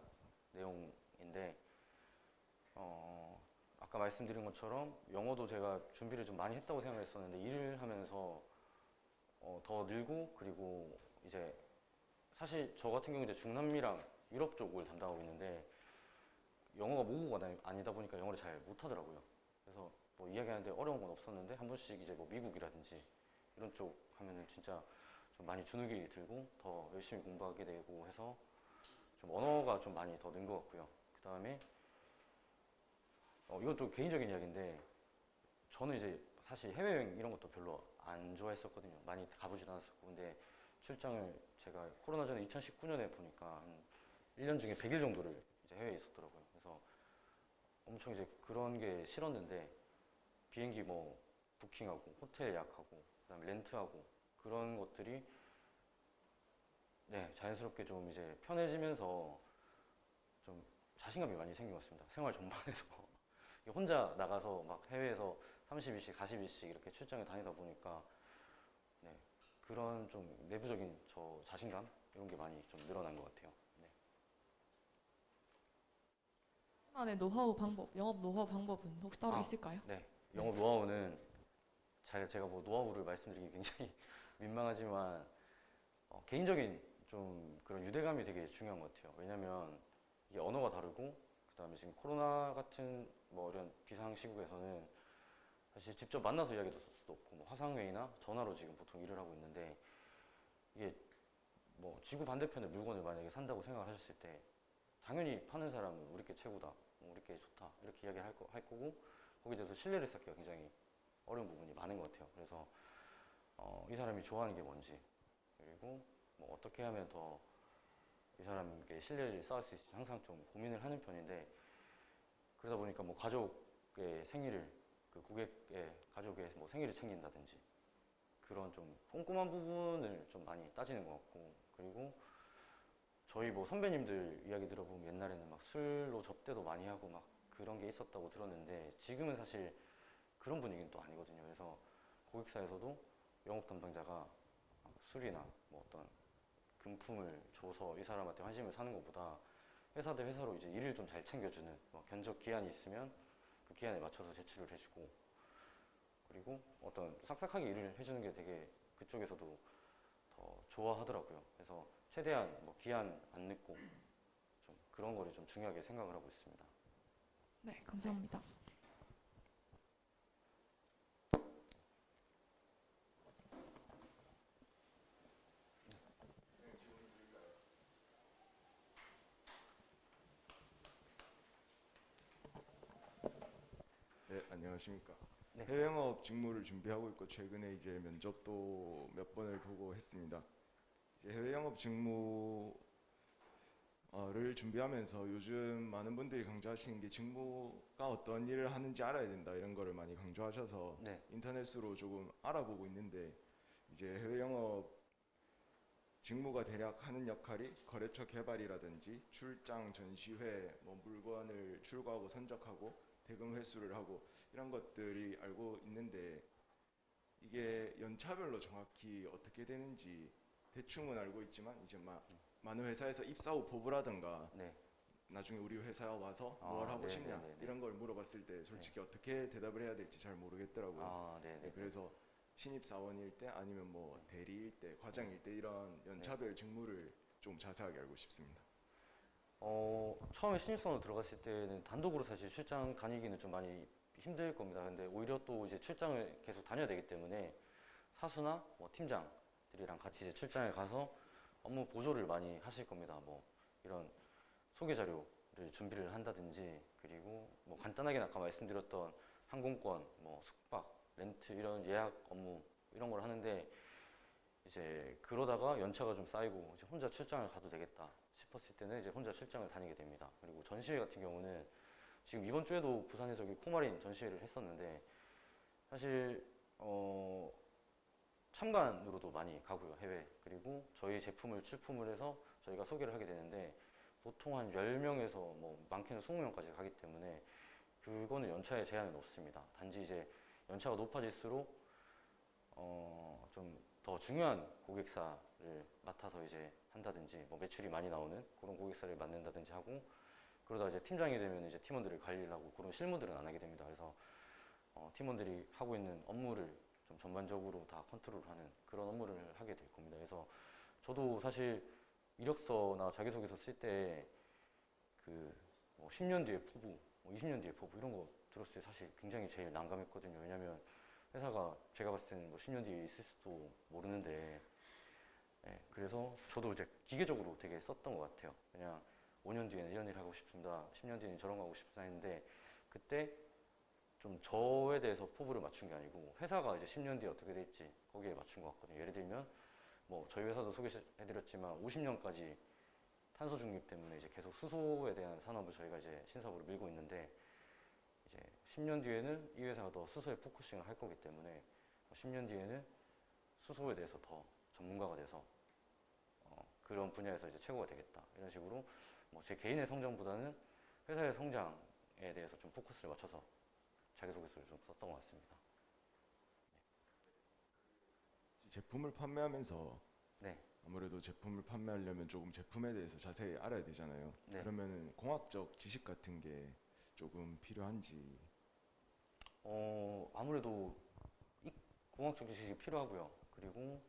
내용인데, 아까 말씀드린 것처럼 영어도 제가 준비를 좀 많이 했다고 생각했었는데 일을 하면서 더 늘고 그리고 이제 사실 저 같은 경우 이제 중남미랑 유럽 쪽을 담당하고 있는데 영어가 모국어가 아니다 보니까 영어를 잘 못하더라고요. 그래서 뭐 이야기하는데 어려운 건 없었는데 한 번씩 이제 뭐 미국이라든지 이런 쪽 하면은 진짜 좀 많이 주눅이 들고 더 열심히 공부하게 되고 해서 좀 언어가 좀 많이 더 는 것 같고요. 그 다음에 이건 좀 개인적인 이야기인데 저는 이제 사실 해외여행 이런 것도 별로 안 좋아했었거든요. 많이 가보지도 않았었고 근데 출장을 제가 코로나 전에 2019년에 보니까 한 1년 중에 100일 정도를 이제 해외에 있었더라고요. 그래서 엄청 이제 그런 게 싫었는데 비행기 뭐 부킹하고 호텔 예약하고 그다음에 렌트하고 그런 것들이 네, 자연스럽게 좀 이제 편해지면서 좀 자신감이 많이 생긴 것 같습니다. 생활 전반에서 혼자 나가서 막 해외에서 30일씩, 40일씩 이렇게 출장을 다니다 보니까 네, 그런 좀 내부적인 저 자신감 이런 게 많이 좀 늘어난 것 같아요. 네. 만의 노하우 방법, 영업 노하우 방법은 혹시 따로 아. 있을까요? 네, 영업 노하우는 제가 뭐 노하우를 말씀드리기 굉장히 민망하지만 개인적인 좀 그런 유대감이 되게 중요한 것 같아요. 왜냐면 이게 언어가 다르고 그다음에 지금 코로나 같은 뭐 이런 비상 시국에서는 사실 직접 만나서 이야기도 쓸 수도 없고 뭐 화상회의나 전화로 지금 보통 일을 하고 있는데 이게 뭐 지구 반대편에 물건을 만약에 산다고 생각을 하셨을 때 당연히 파는 사람은 우리 게 최고다, 뭐 우리 게 좋다 이렇게 이야기를 할 거고 거기에 대해서 신뢰를 쌓기가 굉장히 어려운 부분이 많은 것 같아요. 그래서 이 사람이 좋아하는 게 뭔지 그리고 뭐 어떻게 하면 더 이 사람에게 신뢰를 쌓을 수 있을지 항상 좀 고민을 하는 편인데 그러다 보니까 뭐 가족의 생일을 그 고객의 가족의 뭐 생일을 챙긴다든지 그런 좀 꼼꼼한 부분을 좀 많이 따지는 것 같고 그리고 저희 뭐 선배님들 이야기 들어보면 옛날에는 막 술로 접대도 많이 하고 막 그런 게 있었다고 들었는데 지금은 사실 그런 분위기는 또 아니거든요. 그래서 고객사에서도 영업 담당자가 술이나 뭐 어떤 금품을 줘서 이 사람한테 환심을 사는 것보다 회사 대 회사로 이제 일을 좀 잘 챙겨주는 뭐 견적 기한이 있으면 그 기한에 맞춰서 제출을 해주고 그리고 어떤 싹싹하게 일을 해주는 게 되게 그쪽에서도 더 좋아하더라고요. 그래서 최대한 뭐 기한 안 늦고 좀 그런 거를 좀 중요하게 생각을 하고 있습니다. 네, 감사합니다. 네, 안녕하십니까. 네. 해외 영업 직무를 준비하고 있고 최근에 이제 면접도 몇 번을 보고 했습니다. 이제 해외 영업 직무를 준비하면서 요즘 많은 분들이 강조하시는 게 직무가 어떤 일을 하는지 알아야 된다 이런 거를 많이 강조하셔서 네. 인터넷으로 조금 알아보고 있는데 이제 해외 영업 직무가 대략 하는 역할이 거래처 개발이라든지 출장, 전시회, 뭐 물건을 출고하고 선적하고 대금 회수를 하고 이런 것들이 알고 있는데 이게 연차별로 정확히 어떻게 되는지 대충은 알고 있지만 이제 많은 회사에서 입사 후 보부라든가 네. 나중에 우리 회사에 와서 아, 뭘 하고 네, 싶냐 네, 네, 네. 이런 걸 물어봤을 때 솔직히 어떻게 대답을 해야 될지 잘 모르겠더라고요. 아, 네, 네, 네. 그래서 신입사원일 때 아니면 뭐 대리일 때, 과장일 때 이런 연차별 직무를 좀 자세하게 알고 싶습니다. 처음에 신입사원으로 들어갔을 때는 단독으로 사실 출장 다니기는 좀 많이 힘들 겁니다. 근데 오히려 또 이제 출장을 계속 다녀야 되기 때문에 사수나 뭐 팀장들이랑 같이 이제 출장에 가서 업무 보조를 많이 하실 겁니다. 뭐 이런 소개 자료를 준비를 한다든지 그리고 뭐 간단하게 아까 말씀드렸던 항공권, 뭐 숙박, 렌트 이런 예약 업무 이런 걸 하는데 이제 그러다가 연차가 좀 쌓이고 이제 혼자 출장을 가도 되겠다 싶었을 때는 이제 혼자 출장을 다니게 됩니다. 그리고 전시회 같은 경우는 지금 이번 주에도 부산에서 여기 코마린 전시회를 했었는데 사실 참관으로도 많이 가고요, 해외. 그리고 저희 제품을 출품을 해서 저희가 소개를 하게 되는데 보통 한 10명에서 뭐 많게는 20명까지 가기 때문에 그거는 연차에 제한은 없습니다. 단지 이제 연차가 높아질수록 좀 더 중요한 고객사를 맡아서 이제 한다든지 뭐 매출이 많이 나오는 그런 고객사를 맡는다든지 하고 그러다 이제 팀장이 되면 이제 팀원들을 관리를 하고 그런 실무들은 안 하게 됩니다. 그래서 팀원들이 하고 있는 업무를 좀 전반적으로 다 컨트롤하는 그런 업무를 하게 될 겁니다. 그래서 저도 사실 이력서나 자기소개서 쓸 때 그 뭐 10년 뒤에 포부, 뭐 20년 뒤에 포부 이런 거 들었을 때 사실 굉장히 제일 난감했거든요. 왜냐면 회사가 제가 봤을 때는 뭐 10년 뒤에 있을 수도 모르는데 그래서 저도 이제 기계적으로 되게 썼던 것 같아요. 그냥 5년 뒤에는 이런 일 하고 싶습니다. 10년 뒤에는 저런 거 하고 싶습니다 했는데 그때 좀 저에 대해서 포부를 맞춘 게 아니고 회사가 이제 10년 뒤에 어떻게 될지 거기에 맞춘 것 같거든요. 예를 들면 뭐 저희 회사도 소개해드렸지만 50년까지 탄소 중립 때문에 이제 계속 수소에 대한 산업을 저희가 이제 신사업으로 밀고 있는데 이제 10년 뒤에는 이 회사가 더 수소에 포커싱을 할 거기 때문에 10년 뒤에는 수소에 대해서 더 전문가가 돼서 그런 분야에서 이제 최고가 되겠다 이런 식으로 뭐 제 개인의 성장보다는 회사의 성장에 대해서 좀 포커스를 맞춰서 자기소개서를 좀 썼던 것 같습니다. 제품을 판매하면서 네. 아무래도 제품을 판매하려면 조금 제품에 대해서 자세히 알아야 되잖아요. 네. 그러면 공학적 지식 같은 게 조금 필요한지. 아무래도 공학적 지식이 필요하고요. 그리고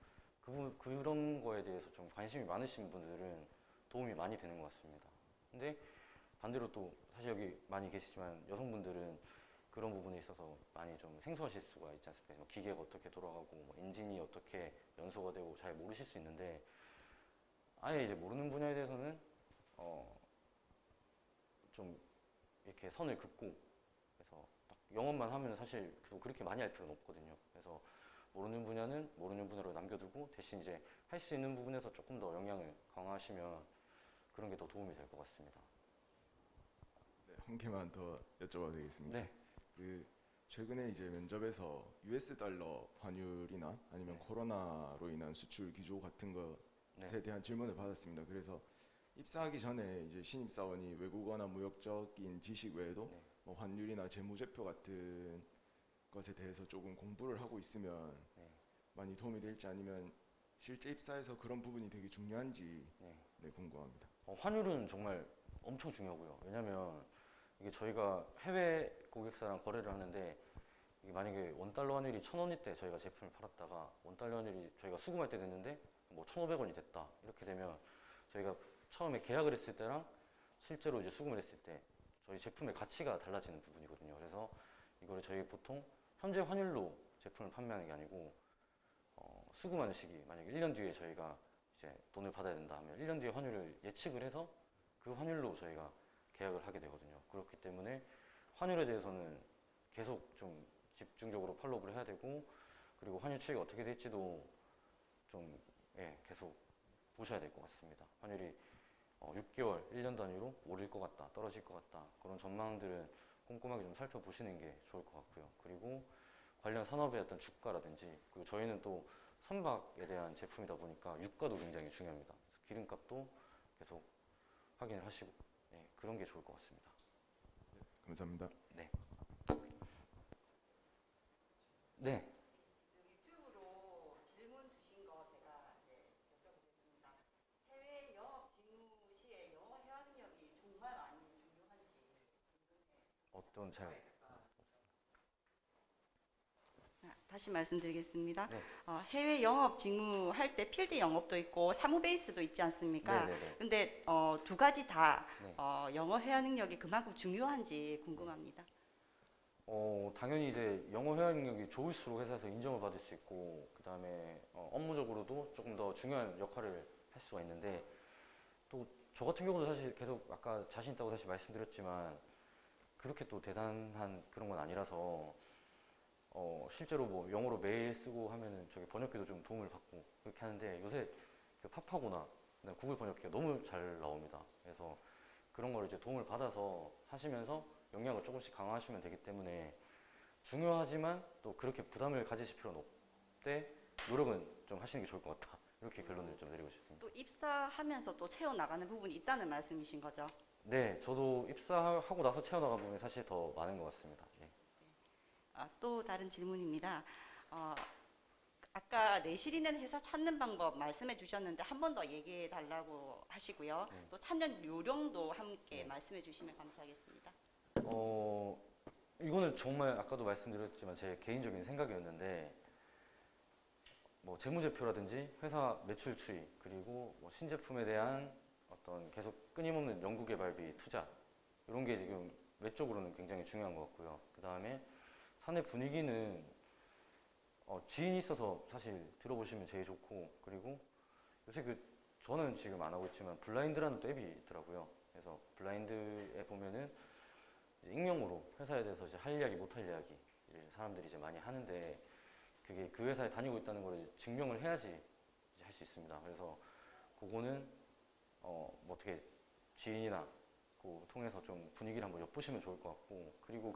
그런 거에 대해서 좀 관심이 많으신 분들은 도움이 많이 되는 것 같습니다. 근데 반대로 또 사실 여기 많이 계시지만 여성분들은 그런 부분에 있어서 많이 좀 생소하실 수가 있지 않습니까? 뭐 기계가 어떻게 돌아가고 뭐 엔진이 어떻게 연소가 되고 잘 모르실 수 있는데 아예 이제 모르는 분야에 대해서는 좀 이렇게 선을 긋고 그래서 딱 영업만 하면 사실 그렇게 많이 할 필요는 없거든요. 그래서 모르는 분야는 모르는 분야로 남겨두고 대신 이제 할 수 있는 부분에서 조금 더 역량을 강화하시면 그런 게 더 도움이 될 것 같습니다. 네, 한 개만 더 여쭤봐도 되겠습니다. 네. 그 최근에 이제 면접에서 US 달러 환율이나 아니면 네. 코로나로 인한 수출 기조 같은 것에 네. 대한 질문을 받았습니다. 그래서 입사하기 전에 이제 신입사원이 외국어나 무역적인 지식 외에도 네. 뭐 환율이나 재무제표 같은 것에 대해서 조금 공부를 하고 있으면 네. 많이 도움이 될지 아니면 실제 입사에서 그런 부분이 되게 중요한지 네. 네, 궁금합니다. 환율은 정말 엄청 중요하고요. 왜냐면 이게 저희가 해외 고객사랑 거래를 하는데 이게 만약에 원달러 환율이 1,000원일 때 저희가 제품을 팔았다가 원달러 환율이 저희가 수금할 때 됐는데 뭐 1,500원이 됐다. 이렇게 되면 저희가 처음에 계약을 했을 때랑 실제로 이제 수금을 했을 때 저희 제품의 가치가 달라지는 부분이거든요. 그래서 이거를 저희 보통 현재 환율로 제품을 판매하는 게 아니고 수금하는 시기, 만약에 1년 뒤에 저희가 이제 돈을 받아야 된다 하면 1년 뒤에 환율을 예측을 해서 그 환율로 저희가 계약을 하게 되거든요. 그렇기 때문에 환율에 대해서는 계속 좀 집중적으로 팔로우를 해야 되고 그리고 환율 추이가 어떻게 될지도 좀 계속 보셔야 될 것 같습니다. 환율이 6개월, 1년 단위로 오를 것 같다, 떨어질 것 같다 그런 전망들은 꼼꼼하게 좀 살펴보시는 게 좋을 것 같고요. 그리고 관련 산업의 어떤 주가라든지 그리고 저희는 또 선박에 대한 제품이다 보니까 유가도 굉장히 중요합니다. 그래서 기름값도 계속 확인을 하시고 그런 게 좋을 것 같습니다. 감사합니다. 네. 네. 유튜브로 질문 주신 거 제가 이제 여쭤보겠습니다. 해외 영업 직무 시에 영어 회화 능력이 정말 많이 중요한지 궁금해요. 어떤 잘 다시 말씀드리겠습니다. 네. 해외 영업 직무 할 때 필드 영업도 있고 사무 베이스도 있지 않습니까? 네네네. 근데 두 가지 다 네. 영어 회화 능력이 그만큼 중요한지 궁금합니다. 당연히 이제 영어 회화 능력이 좋을수록 회사에서 인정을 받을 수 있고 그 다음에 업무적으로도 조금 더 중요한 역할을 할 수가 있는데 또 저 같은 경우도 사실 계속 아까 자신 있다고 사실 말씀드렸지만 그렇게 또 대단한 그런 건 아니라서 실제로 뭐 영어로 메일 쓰고 하면은 저기 번역기도 좀 도움을 받고 그렇게 하는데 요새 그 팝하고나 그다음에 구글 번역기가 너무 잘 나옵니다. 그래서 그런 걸 이제 도움을 받아서 하시면서 역량을 조금씩 강화하시면 되기 때문에 중요하지만 또 그렇게 부담을 가지실 필요는 없대 노력은 좀 하시는 게 좋을 것 같다. 이렇게 결론을 좀 내리고 싶습니다. 또 입사하면서 또 채워나가는 부분이 있다는 말씀이신 거죠? 네, 저도 입사하고 나서 채워나간 부분이 사실 더 많은 것 같습니다. 예. 또 다른 질문입니다. 아까 내실 있는 회사 찾는 방법 말씀해 주셨는데 한 번 더 얘기해 달라고 하시고요. 네. 또 찾는 요령도 함께 네. 말씀해 주시면 감사하겠습니다. 이거는 정말 아까도 말씀드렸지만 제 개인적인 생각이었는데 뭐 재무제표라든지 회사 매출 추이 그리고 뭐 신제품에 대한 어떤 계속 끊임없는 연구개발비 투자 이런 게 지금 외적으로는 굉장히 중요한 것 같고요. 그 다음에 사내 분위기는 지인이 있어서 사실 들어보시면 제일 좋고 그리고 요새 저는 지금 안 하고 있지만 블라인드라는 또 앱이 있더라고요. 그래서 블라인드에 보면은 이제 익명으로 회사에 대해서 이제 할 이야기 못 할 이야기 사람들이 이제 많이 하는데 그게 그 회사에 다니고 있다는 걸 이제 증명을 해야지 이제 할 수 있습니다. 그래서 그거는 뭐 어떻게 지인이나 통해서 좀 분위기를 한번 엿보시면 좋을 것 같고 그리고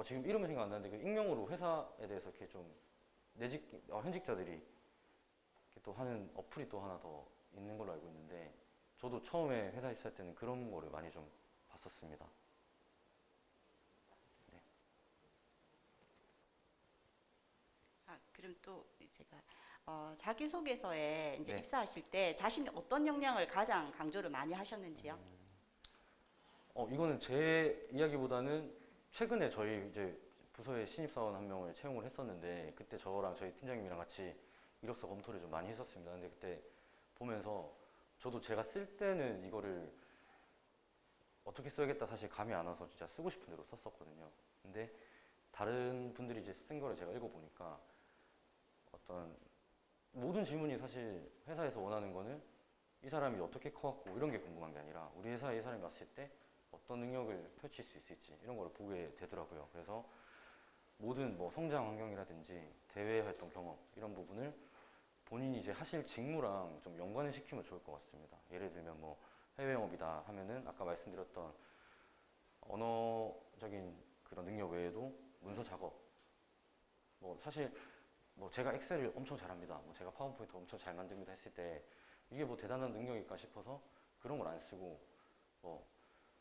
지금 이름은 생각 안 나는데 그 익명으로 회사에 대해서 이렇게 좀 현직자들이 이렇게 또 하는 어플이 또 하나 더 있는 걸로 알고 있는데 저도 처음에 회사 입사할 때는 그런 거를 많이 좀 봤었습니다. 네. 그럼 또 제가 자기소개서에 이제 네. 입사하실 때 자신이 어떤 역량을 가장 강조를 많이 하셨는지요? 이거는 제 이야기보다는 최근에 저희 이제 부서에 신입사원 한 명을 채용을 했었는데 그때 저랑 저희 팀장님이랑 같이 이력서 검토를 좀 많이 했었습니다. 근데 그때 보면서 저도 제가 쓸 때는 이거를 어떻게 써야겠다 사실 감이 안 와서 진짜 쓰고 싶은 대로 썼었거든요. 근데 다른 분들이 이제 쓴 거를 제가 읽어보니까 어떤 모든 질문이 사실 회사에서 원하는 거는 이 사람이 어떻게 커왔고 이런 게 궁금한 게 아니라 우리 회사에 이 사람이 왔을 때 어떤 능력을 펼칠 수 있을지 이런 걸 보게 되더라고요. 그래서 모든 뭐 성장 환경이라든지 대외 활동 경험 이런 부분을 본인이 이제 하실 직무랑 좀 연관을 시키면 좋을 것 같습니다. 예를 들면 뭐 해외 영업이다 하면은 아까 말씀드렸던 언어적인 그런 능력 외에도 문서 작업 뭐 사실 뭐 제가 엑셀을 엄청 잘합니다. 뭐 제가 파워포인트 엄청 잘 만듭니다 했을 때 이게 뭐 대단한 능력일까 싶어서 그런 걸 안 쓰고 뭐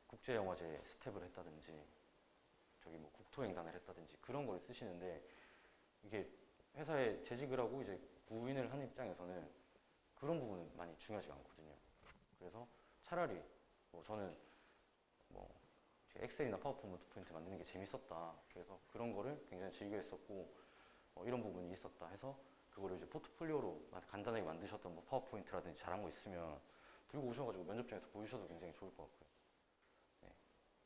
국제영화제 스텝을 했다든지 저기 뭐 국토횡단을 했다든지 그런 걸 쓰시는데 이게 회사에 재직을 하고 이제 구인을 한 입장에서는 그런 부분은 많이 중요하지가 않거든요. 그래서 차라리 뭐 저는 뭐 엑셀이나 파워포인트 만드는 게 재밌었다. 그래서 그런 거를 굉장히 즐겨 했었고 이런 부분이 있었다 해서 그거를 이제 포트폴리오로 간단하게 만드셨던 뭐 파워포인트라든지 잘한 거 있으면 들고 오셔가지고 면접장에서 보여주셔도 굉장히 좋을 것 같고요. 네,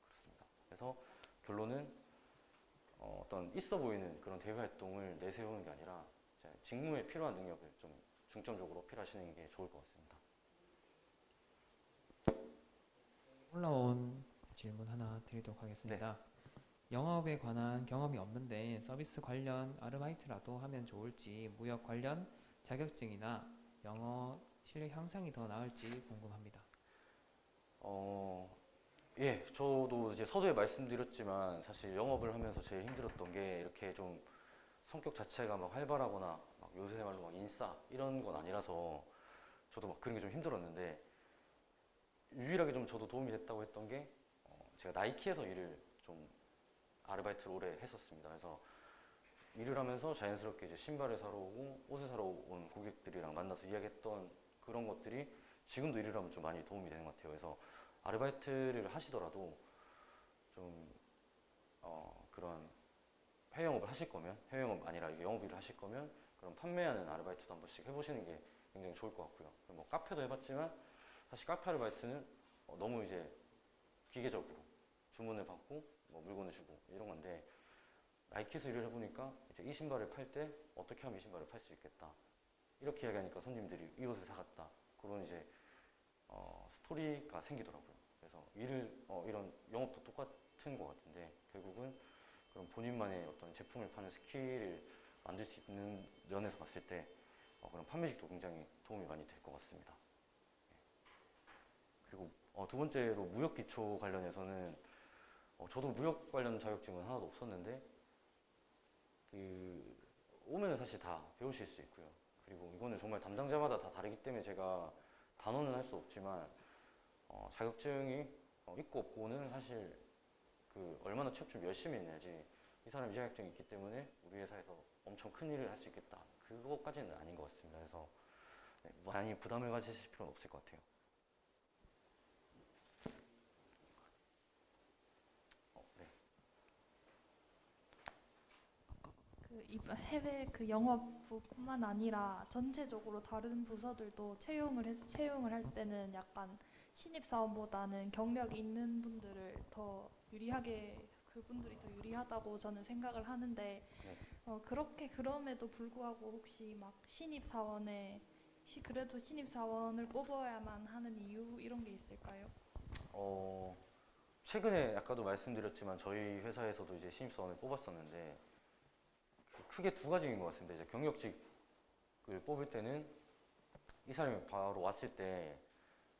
그렇습니다. 그래서 결론은 어떤 있어 보이는 그런 대외 활동을 내세우는 게 아니라 직무에 필요한 능력을 좀 중점적으로 어필하시는 게 좋을 것 같습니다. 올라온 질문 하나 드리도록 하겠습니다. 영업에 관한 경험이 없는데 서비스 관련 아르바이트라도 하면 좋을지 무역 관련 자격증이나 영어 실력 향상이 더 나을지 궁금합니다. 예, 저도 이제 서두에 말씀드렸지만 사실 영업을 하면서 제일 힘들었던 게 이렇게 좀 성격 자체가 막 활발하거나 막 요새 말로 막 인싸 이런 건 아니라서 저도 막 그런 게 좀 힘들었는데 유일하게 좀 저도 도움이 됐다고 했던 게 제가 나이키에서 일을 좀 아르바이트를 오래 했었습니다. 그래서 일을 하면서 자연스럽게 이제 신발을 사러 오고 옷을 사러 온 고객들이랑 만나서 이야기했던 그런 것들이 지금도 일을 하면 좀 많이 도움이 되는 것 같아요. 그래서 아르바이트를 하시더라도 좀 그런 해외 영업을 하실 거면 해외 영업 아니라 이게 영업 일을 하실 거면 그런 판매하는 아르바이트도 한 번씩 해보시는 게 굉장히 좋을 것 같고요. 뭐 카페도 해봤지만 사실 카페 아르바이트는 너무 이제 기계적으로 주문을 받고 뭐 물건을 주고 이런 건데 나이키에서 일을 해보니까 이제 이 신발을 팔 때 어떻게 하면 이 신발을 팔 수 있겠다 이렇게 이야기하니까 손님들이 이 옷을 사갔다 그런 이제 스토리가 생기더라고요. 그래서 이런 영업도 똑같은 것 같은데 결국은 그런 본인만의 어떤 제품을 파는 스킬을 만들 수 있는 면에서 봤을 때 그런 판매직도 굉장히 도움이 많이 될 것 같습니다. 그리고 두 번째로 무역 기초 관련해서는 저도 무역 관련 자격증은 하나도 없었는데 오면은 사실 다 배우실 수 있고요. 그리고 이거는 정말 담당자마다 다 다르기 때문에 제가 단언은 할 수 없지만 자격증이 있고 없고는 사실 얼마나 취업 좀 열심히 했냐지 이 사람이 자격증이 있기 때문에 우리 회사에서 엄청 큰 일을 할 수 있겠다 그거까지는 아닌 것 같습니다. 그래서 많이 부담을 가지실 필요는 없을 것 같아요. 이번 해외 영업부뿐만 아니라 전체적으로 다른 부서들도 채용을 할 때는 약간 신입사원보다는 경력이 있는 분들을 더 유리하게 그분들이 더 유리하다고 저는 생각을 하는데 그럼에도 불구하고 혹시 막 그래도 신입사원을 뽑아야만 하는 이유 이런 게 있을까요? 최근에 아까도 말씀드렸지만 저희 회사에서도 이제 신입사원을 뽑았었는데 크게 두 가지인 것 같습니다. 이제 경력직을 뽑을 때는 이 사람이 바로 왔을 때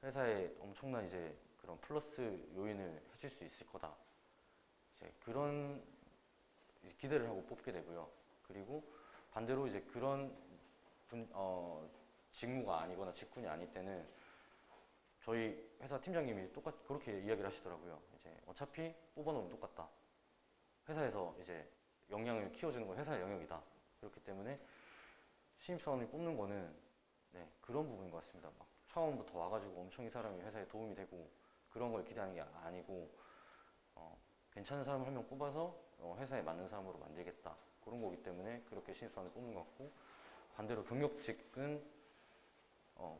회사에 엄청난 이제 그런 플러스 요인을 해줄 수 있을 거다. 이제 그런 기대를 하고 뽑게 되고요. 그리고 반대로 이제 그런 직무가 아니거나 직군이 아닐 때는 저희 회사 팀장님이 그렇게 이야기를 하시더라고요. 이제 어차피 뽑아놓으면 똑같다. 회사에서 이제 역량을 키워주는 건 회사의 영역이다. 그렇기 때문에 신입사원을 뽑는 거는 네, 그런 부분인 것 같습니다. 막 처음부터 와가지고 엄청 이 사람이 회사에 도움이 되고 그런 걸 기대하는 게 아니고 괜찮은 사람 한 명 뽑아서 회사에 맞는 사람으로 만들겠다 그런 거기 때문에 그렇게 신입사원을 뽑는 것 같고 반대로 경력직은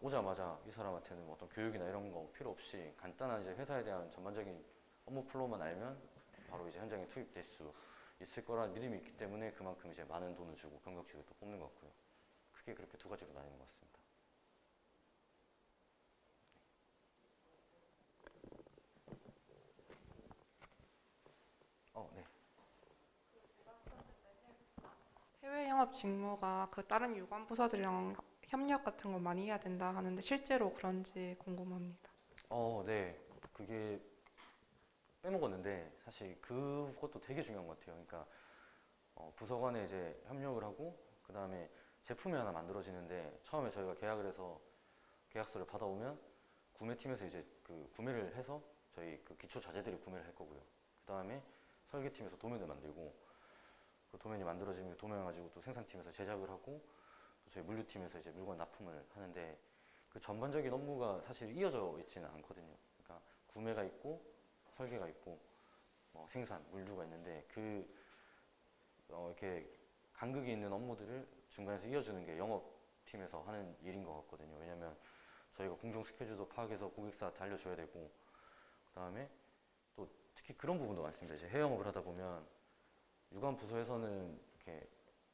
오자마자 이 사람한테는 뭐 어떤 교육이나 이런 거 필요 없이 간단한 이제 회사에 대한 전반적인 업무 플로우만 알면 바로 이제 현장에 투입될 수 있을 거라는 믿음이 있기 때문에 그만큼 이제 많은 돈을 주고 경력직을 또 뽑는 것 같고요. 크게 그렇게 두 가지로 나뉘는 것 같습니다. 네. 해외 영업 직무가 그 다른 유관 부서들이랑 협력 같은 거 많이 해야 된다 하는데 실제로 그런지 궁금합니다. 네. 그게 빼먹었는데 사실 그것도 되게 중요한 것 같아요. 그러니까 부서 간에 이제 협력을 하고 그 다음에 제품이 하나 만들어지는데 처음에 저희가 계약을 해서 계약서를 받아오면 구매팀에서 이제 그 구매를 해서 저희 그 기초 자재들을 구매를 할 거고요. 그 다음에 설계팀에서 도면을 만들고 그 도면이 만들어지면 도면 가지고 또 생산팀에서 제작을 하고 또 저희 물류팀에서 이제 물건 납품을 하는데 그 전반적인 업무가 사실 이어져 있지는 않거든요. 그러니까 구매가 있고 설계가 있고 생산, 물류가 있는데 이렇게 간극이 있는 업무들을 중간에서 이어주는 게 영업팀에서 하는 일인 것 같거든요. 왜냐면 저희가 공정 스케줄도 파악해서 고객사한테 알려줘야 되고 그 다음에 또 특히 그런 부분도 많습니다. 이제 해외 영업을 하다 보면 유관 부서에서는 이렇게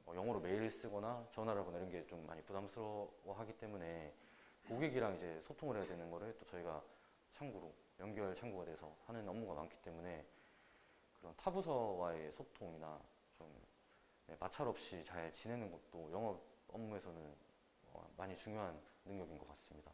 영어로 메일을 쓰거나 전화를 하거나 이런 게 좀 많이 부담스러워하기 때문에 고객이랑 이제 소통을 해야 되는 거를 또 저희가 창구로 연결 창구가 돼서 하는 업무가 많기 때문에 그런 타 부서와의 소통이나 좀 마찰 없이 잘 지내는 것도 영업 업무에서는 많이 중요한 능력인 것 같습니다.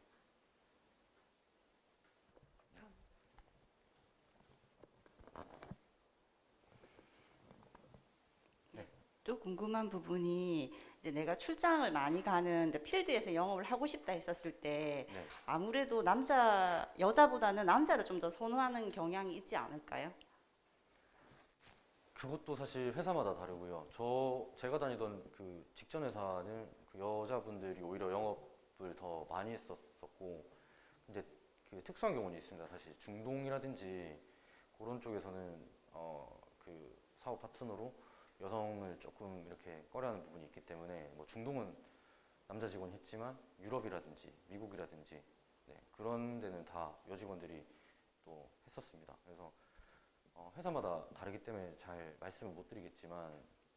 또 궁금한 부분이 이제 내가 출장을 많이 가는 이제 필드에서 영업을 하고 싶다 했었을 때 네. 아무래도 여자보다는 남자를 좀 더 선호하는 경향이 있지 않을까요? 그것도 사실 회사마다 다르고요. 제가 다니던 그 직전 회사는 그 여자분들이 오히려 영업을 더 많이 했었고, 근데 그 특수한 경우는 있습니다. 사실 중동이라든지 그런 쪽에서는 그 사업 파트너로 여성을 조금 이렇게 꺼려하는 부분이 있기 때문에 뭐 중동은 남자 직원이 했지만 유럽이라든지 미국이라든지 그런 데는 다 여직원들이 또 했었습니다. 그래서 회사마다 다르기 때문에 잘 말씀을 못 드리겠지만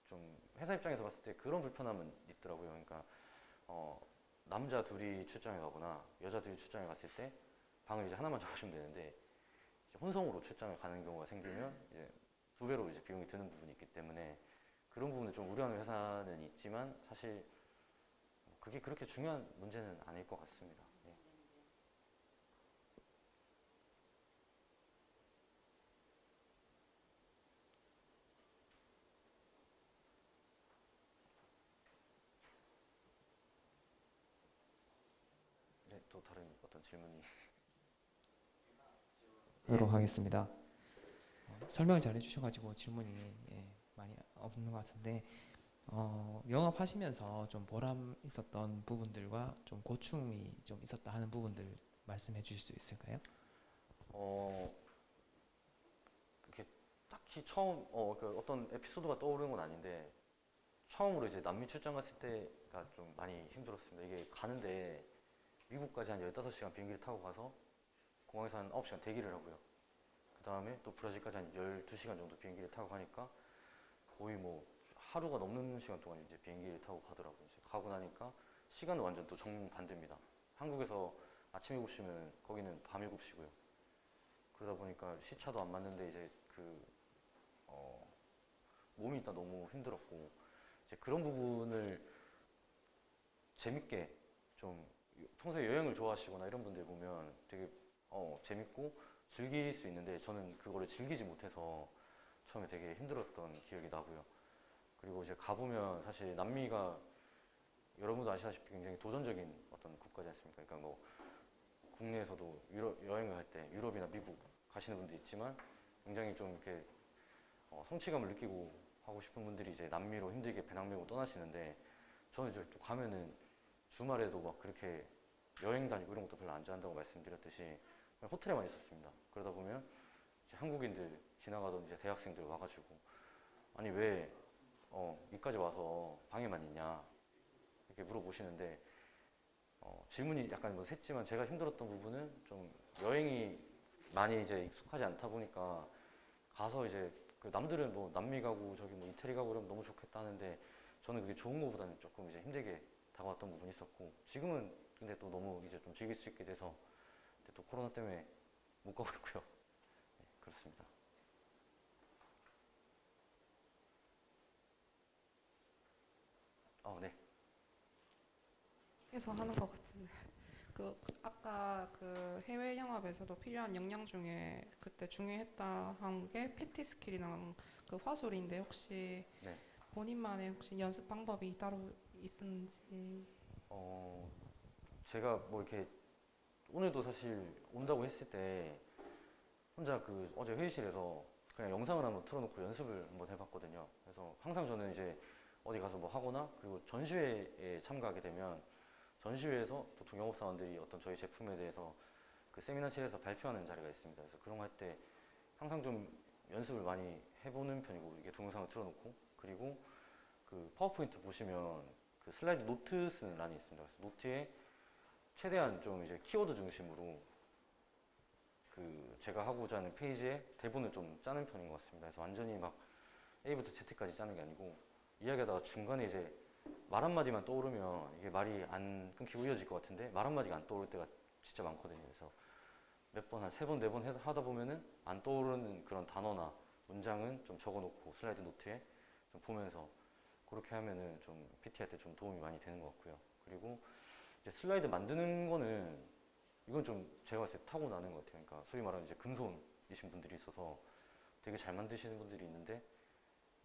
좀 회사 입장에서 봤을 때 그런 불편함은 있더라고요. 그러니까 남자 둘이 출장에 가거나 여자 둘이 출장에 갔을 때 방을 이제 하나만 잡아주면 되는데 이제 혼성으로 출장을 가는 경우가 생기면 이제 2배로 이제 비용이 드는 부분이 있기 때문에 그런 부분을 좀 우려하는 회사는 있지만 사실 그게 그렇게 중요한 문제는 아닐 것 같습니다. 예. 네, 또 다른 어떤 질문이 하도록 하겠습니다. 설명을 잘 해주셔가지고 질문이 많이 없는 것 같은데 영업하시면서 좀 보람 있었던 부분들과 좀 고충이 좀 있었다 하는 부분들 말씀해 주실 수 있을까요? 이렇게 딱히 처음 그 어떤 에피소드가 떠오르는 건 아닌데 처음으로 이제 남미 출장 갔을 때가 좀 많이 힘들었습니다. 이게 가는데 미국까지 한 15시간 비행기를 타고 가서 공항에서 한 9시간 대기를 하고요. 그 다음에 또 브라질까지 한 12시간 정도 비행기를 타고 가니까 거의 뭐 하루가 넘는 시간 동안 이제 비행기를 타고 가더라고요. 이제 가고 나니까 시간은 완전 또 정반대입니다. 한국에서 아침 7시면 거기는 밤 7시고요. 그러다 보니까 시차도 안 맞는데 이제 몸이 일단 너무 힘들었고 이제 그런 부분을 재밌게 좀 평소에 여행을 좋아하시거나 이런 분들 보면 되게 재밌고 즐길 수 있는데 저는 그거를 즐기지 못해서 처음에 되게 힘들었던 기억이 나고요. 그리고 이제 가보면 사실 남미가 여러분도 아시다시피 굉장히 도전적인 어떤 국가지 않습니까? 그러니까 뭐 국내에서도 여행을 할 때 유럽이나 미국 가시는 분도 있지만 굉장히 좀 이렇게 성취감을 느끼고 하고 싶은 분들이 이제 남미로 힘들게 배낭 메고 떠나시는데 저는 이제 또 가면은 주말에도 막 그렇게 여행 다니고 이런 것도 별로 안 좋아한다고 말씀드렸듯이 그냥 호텔에만 있었습니다. 그러다 보면 이제 한국인들 지나가던 이제 대학생들 와가지고 아니 왜 여기까지 와서 방에만 있냐 이렇게 물어보시는데 질문이 약간 뭐 샜지만 제가 힘들었던 부분은 좀 여행이 많이 이제 익숙하지 않다 보니까 가서 이제 그 남들은 뭐 남미 가고 저기 뭐 이태리 가고 그러면 너무 좋겠다 하는데 저는 그게 좋은 것보다는 조금 이제 힘들게 다가왔던 부분이 있었고 지금은 근데 또 너무 이제 좀 즐길 수 있게 돼서 근데 또 코로나 때문에 못 가고 있고요. 네, 그렇습니다. 네. 해서 하는 것 같은데. 그 아까 그 해외 영업에서도 필요한 역량 중에 그때 중요했다 한 게 PT 스킬이랑 그 화술인데 혹시 네. 본인만의 혹시 연습 방법이 따로 있는지. 제가 뭐 이렇게 오늘도 사실 온다고 했을 때 혼자 그 어제 회의실에서 그냥 영상을 한번 틀어놓고 연습을 한번 해봤거든요. 그래서 항상 저는 이제 어디 가서 뭐 하거나 그리고 전시회에 참가하게 되면 전시회에서 보통 영업사원들이 어떤 저희 제품에 대해서 그 세미나실에서 발표하는 자리가 있습니다. 그래서 그런 거 할 때 항상 좀 연습을 많이 해보는 편이고 이게 동영상을 틀어놓고 그리고 그 파워포인트 보시면 그 슬라이드 노트 쓰는 란이 있습니다. 그래서 노트에 최대한 좀 이제 키워드 중심으로 그 제가 하고자 하는 페이지에 대본을 좀 짜는 편인 것 같습니다. 그래서 완전히 막 A부터 Z까지 짜는 게 아니고 이야기하다가 중간에 이제 말 한마디만 떠오르면 이게 말이 안 끊기고 이어질 것 같은데 말 한마디가 안 떠오를 때가 진짜 많거든요. 그래서 몇 번, 한 3번, 4번 하다 보면은 안 떠오르는 그런 단어나 문장은 좀 적어놓고 슬라이드 노트에 좀 보면서 그렇게 하면은 좀 PT 할 때 좀 도움이 많이 되는 것 같고요. 그리고 이제 슬라이드 만드는 거는 이건 좀 제가 봤을 때 타고나는 것 같아요. 그러니까 소위 말하는 이제 금손이신 분들이 있어서 되게 잘 만드시는 분들이 있는데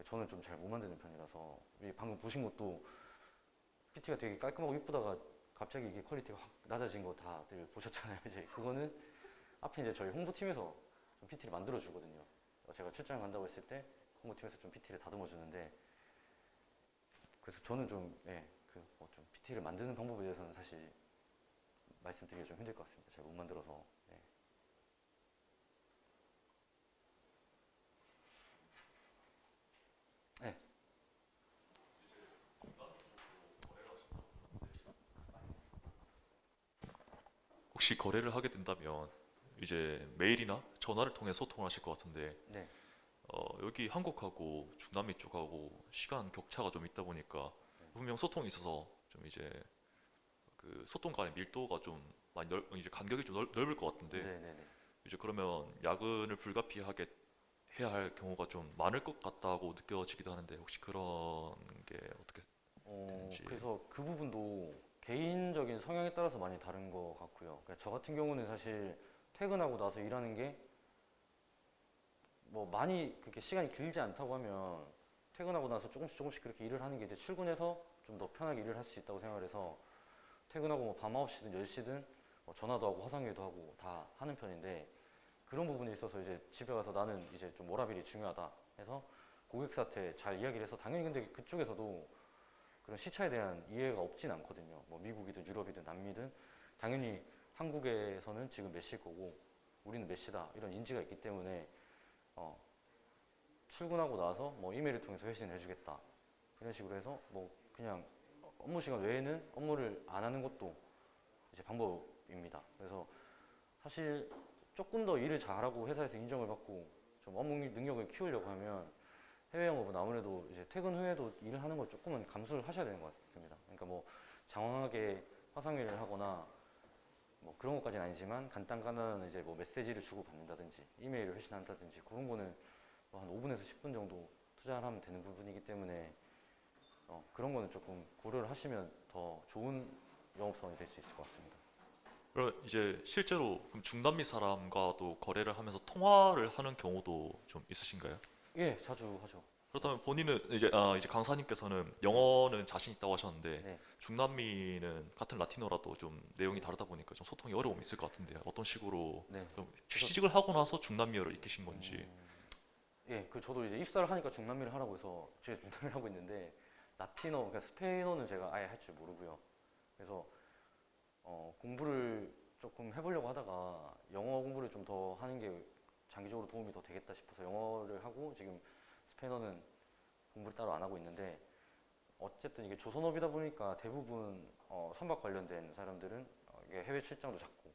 저는 좀 잘 못 만드는 편이라서 방금 보신 것도 PT가 되게 깔끔하고 이쁘다가 갑자기 이게 퀄리티가 확 낮아진 거 다들 보셨잖아요. 이제 그거는 앞에 이제 저희 홍보팀에서 좀 PT를 만들어 주거든요. 제가 출장 간다고 했을 때 홍보팀에서 좀 PT를 다듬어 주는데 그래서 저는 좀 좀 PT를 만드는 방법에 대해서는 사실 말씀드리기가 좀 힘들 것 같습니다. 잘 못 만들어서. 네. 네. 혹시 거래를 하게 된다면 이제 메일이나 전화를 통해 소통을 하실 것 같은데 네. 여기 한국하고 중남미 쪽하고 시간 격차가 좀 있다 보니까 분명 소통이 있어서 좀 이제 그 소통 간의 밀도가 좀 많이 이제 간격이 좀 넓을 것 같은데 네네네. 이제 그러면 야근을 불가피하게 해야 할 경우가 좀 많을 것 같다고 느껴지기도 하는데 혹시 그런 게 어떻게 되는지. 그래서 그 부분도 개인적인 성향에 따라서 많이 다른 것 같고요. 그러니까 저 같은 경우는 사실 퇴근하고 나서 일하는 게 뭐 많이 그렇게 시간이 길지 않다고 하면 퇴근하고 나서 조금씩 그렇게 일을 하는 게 이제 출근해서 좀 더 편하게 일을 할 수 있다고 생각을 해서 퇴근하고 뭐 밤 9시든 10시든 뭐 전화도 하고 화상회의도 하고 다 하는 편인데 그런 부분에 있어서 이제 집에 가서 나는 이제 좀 워라밸이 중요하다 해서 고객사한테 잘 이야기를 해서 당연히 근데 그쪽에서도 그런 시차에 대한 이해가 없진 않거든요. 뭐 미국이든 유럽이든 남미든 당연히 한국에서는 지금 몇 시일 거고 우리는 몇 시다 이런 인지가 있기 때문에 출근하고 나서 뭐 이메일을 통해서 회신을 해주겠다 그런 식으로 해서 뭐 그냥 업무 시간 외에는 업무를 안 하는 것도 이제 방법입니다. 그래서 사실 조금 더 일을 잘하고 회사에서 인정을 받고 좀 업무 능력을 키우려고 하면 해외 영업은 아무래도 이제 퇴근 후에도 일을 하는 걸 조금은 감수를 하셔야 되는 것 같습니다. 그러니까 뭐 장황하게 화상회의를 하거나 뭐 그런 것까지는 아니지만 간단한 이제 뭐 메시지를 주고 받는다든지 이메일을 회신한다든지 그런 거는 뭐 한 5분에서 10분 정도 투자를 하면 되는 부분이기 때문에 그런 거는 조금 고려를 하시면 더 좋은 영업사원이 될 수 있을 것 같습니다. 그럼 이제 실제로 그럼 중남미 사람과도 거래를 하면서 통화를 하는 경우도 좀 있으신가요? 예, 자주 하죠. 그렇다면 본인은 이제 이제 강사님께서는 영어는 자신 있다고 하셨는데 네. 중남미는 같은 라틴어라도 좀 내용이 다르다 보니까 좀 소통이 어려움이 있을 것 같은데 어떤 식으로 네. 좀 취직을 하고 나서 중남미어를 익히신 건지. 예, 저도 이제 입사를 하니까 중남미를 하라고 해서 제가 중남미를 하고 있는데 라틴어, 그러니까 스페인어는 제가 아예 할 줄 모르고요. 그래서 공부를 조금 해보려고 하다가 영어 공부를 좀 더 하는 게 장기적으로 도움이 더 되겠다 싶어서 영어를 하고 지금 스페인어는 공부를 따로 안 하고 있는데 어쨌든 이게 조선업이다 보니까 대부분 선박 관련된 사람들은 이게 해외 출장도 잦고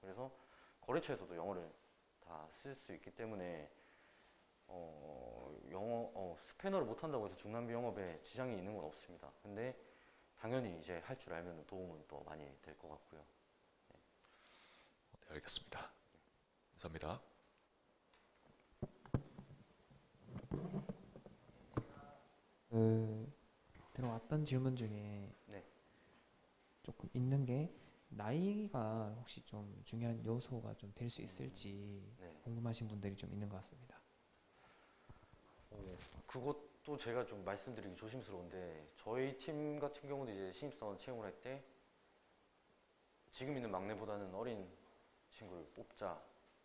그래서 거래처에서도 영어를 다 쓸 수 있기 때문에 스페인어를 못한다고 해서 중남미 영업에 지장이 있는 건 없습니다. 근데 당연히 이제 할 줄 알면 도움은 더 많이 될 것 같고요. 네, 알겠습니다. 감사합니다. 들어왔던 질문 중에 네. 조금 있는 게 나이가 혹시 좀 중요한 요소가 좀 될 수 있을지 네. 궁금하신 분들이 좀 있는 것 같습니다. 그것도 제가 좀 말씀드리기 조심스러운데 저희 팀 같은 경우도 이제 신입사원 채용을 할 때 지금 있는 막내보다는 어린 친구를 뽑자.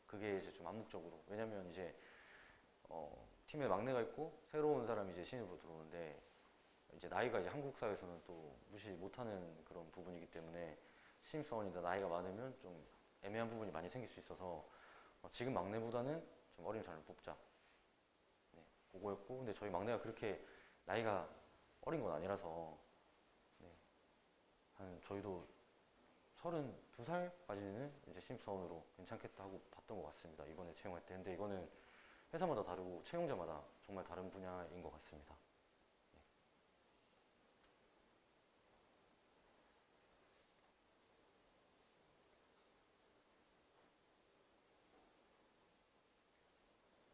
그게 이제 좀 암묵적으로. 왜냐면 이제 팀에 막내가 있고 새로운 사람이 이제 신입으로 들어오는데 이제 나이가 이제 한국 사회에서는 또 무시 못하는 그런 부분이기 때문에 신입사원이다 나이가 많으면 좀 애매한 부분이 많이 생길 수 있어서 지금 막내보다는 좀 어린 사람을 뽑자. 네, 그거였고 근데 저희 막내가 그렇게 나이가 어린 건 아니라서 네, 한 저희도 32살까지는 이제 신입사원으로 괜찮겠다 하고 봤던 것 같습니다. 이번에 채용할 때. 근데 이거는 회사마다 다르고 채용자마다 정말 다른 분야인 것 같습니다.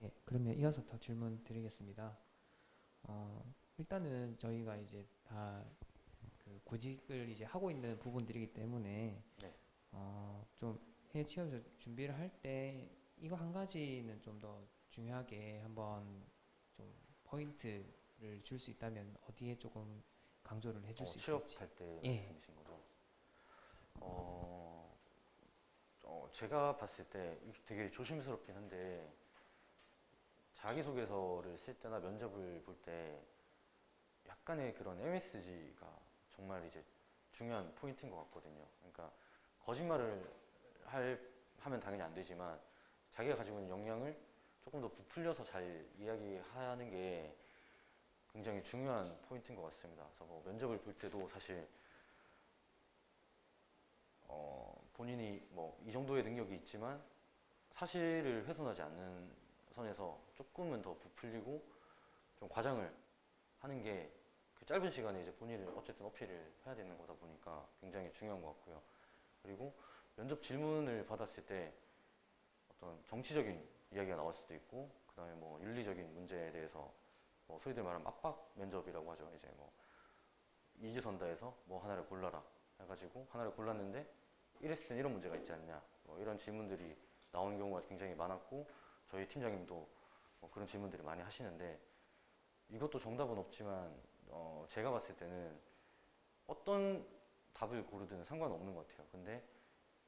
예, 그러면 이어서 더 질문 드리겠습니다. 일단은 저희가 이제 다 그 구직을 이제 하고 있는 부분들이기 때문에 네. 좀 해외 취업에서 준비를 할 때 이거 한 가지는 좀 더 중요하게 한번 좀 포인트를 줄 수 있다면 어디에 조금 강조를 해줄 수 있을지. 취업할 때 예. 말씀이신 거죠? 제가 봤을 때 이게 되게 조심스럽긴 한데 자기소개서를 쓸 때나 면접을 볼 때 약간의 그런 MSG가 정말 이제 중요한 포인트인 것 같거든요. 그러니까 거짓말을 하면 당연히 안 되지만 자기가 가지고 있는 역량을 조금 더 부풀려서 잘 이야기하는 게 굉장히 중요한 포인트인 것 같습니다. 그래서 뭐 면접을 볼 때도 사실 본인이 뭐 이 정도의 능력이 있지만 사실을 훼손하지 않는 선에서 조금은 더 부풀리고 좀 과장을 하는 게 그 짧은 시간에 이제 본인을 어쨌든 어필을 해야 되는 거다 보니까 굉장히 중요한 것 같고요. 그리고 면접 질문을 받았을 때 어떤 정치적인 이야기가 나올 수도 있고 그 다음에 뭐 윤리적인 문제에 대해서 뭐 소위들 말하면 압박 면접이라고 하죠. 이제 뭐 이지선다에서 뭐 하나를 골라라 해가지고 하나를 골랐는데 이랬을 땐 이런 문제가 있지 않냐 뭐 이런 질문들이 나오는 경우가 굉장히 많았고 저희 팀장님도 뭐 그런 질문들을 많이 하시는데 이것도 정답은 없지만 제가 봤을 때는 어떤 답을 고르든 상관없는 것 같아요. 근데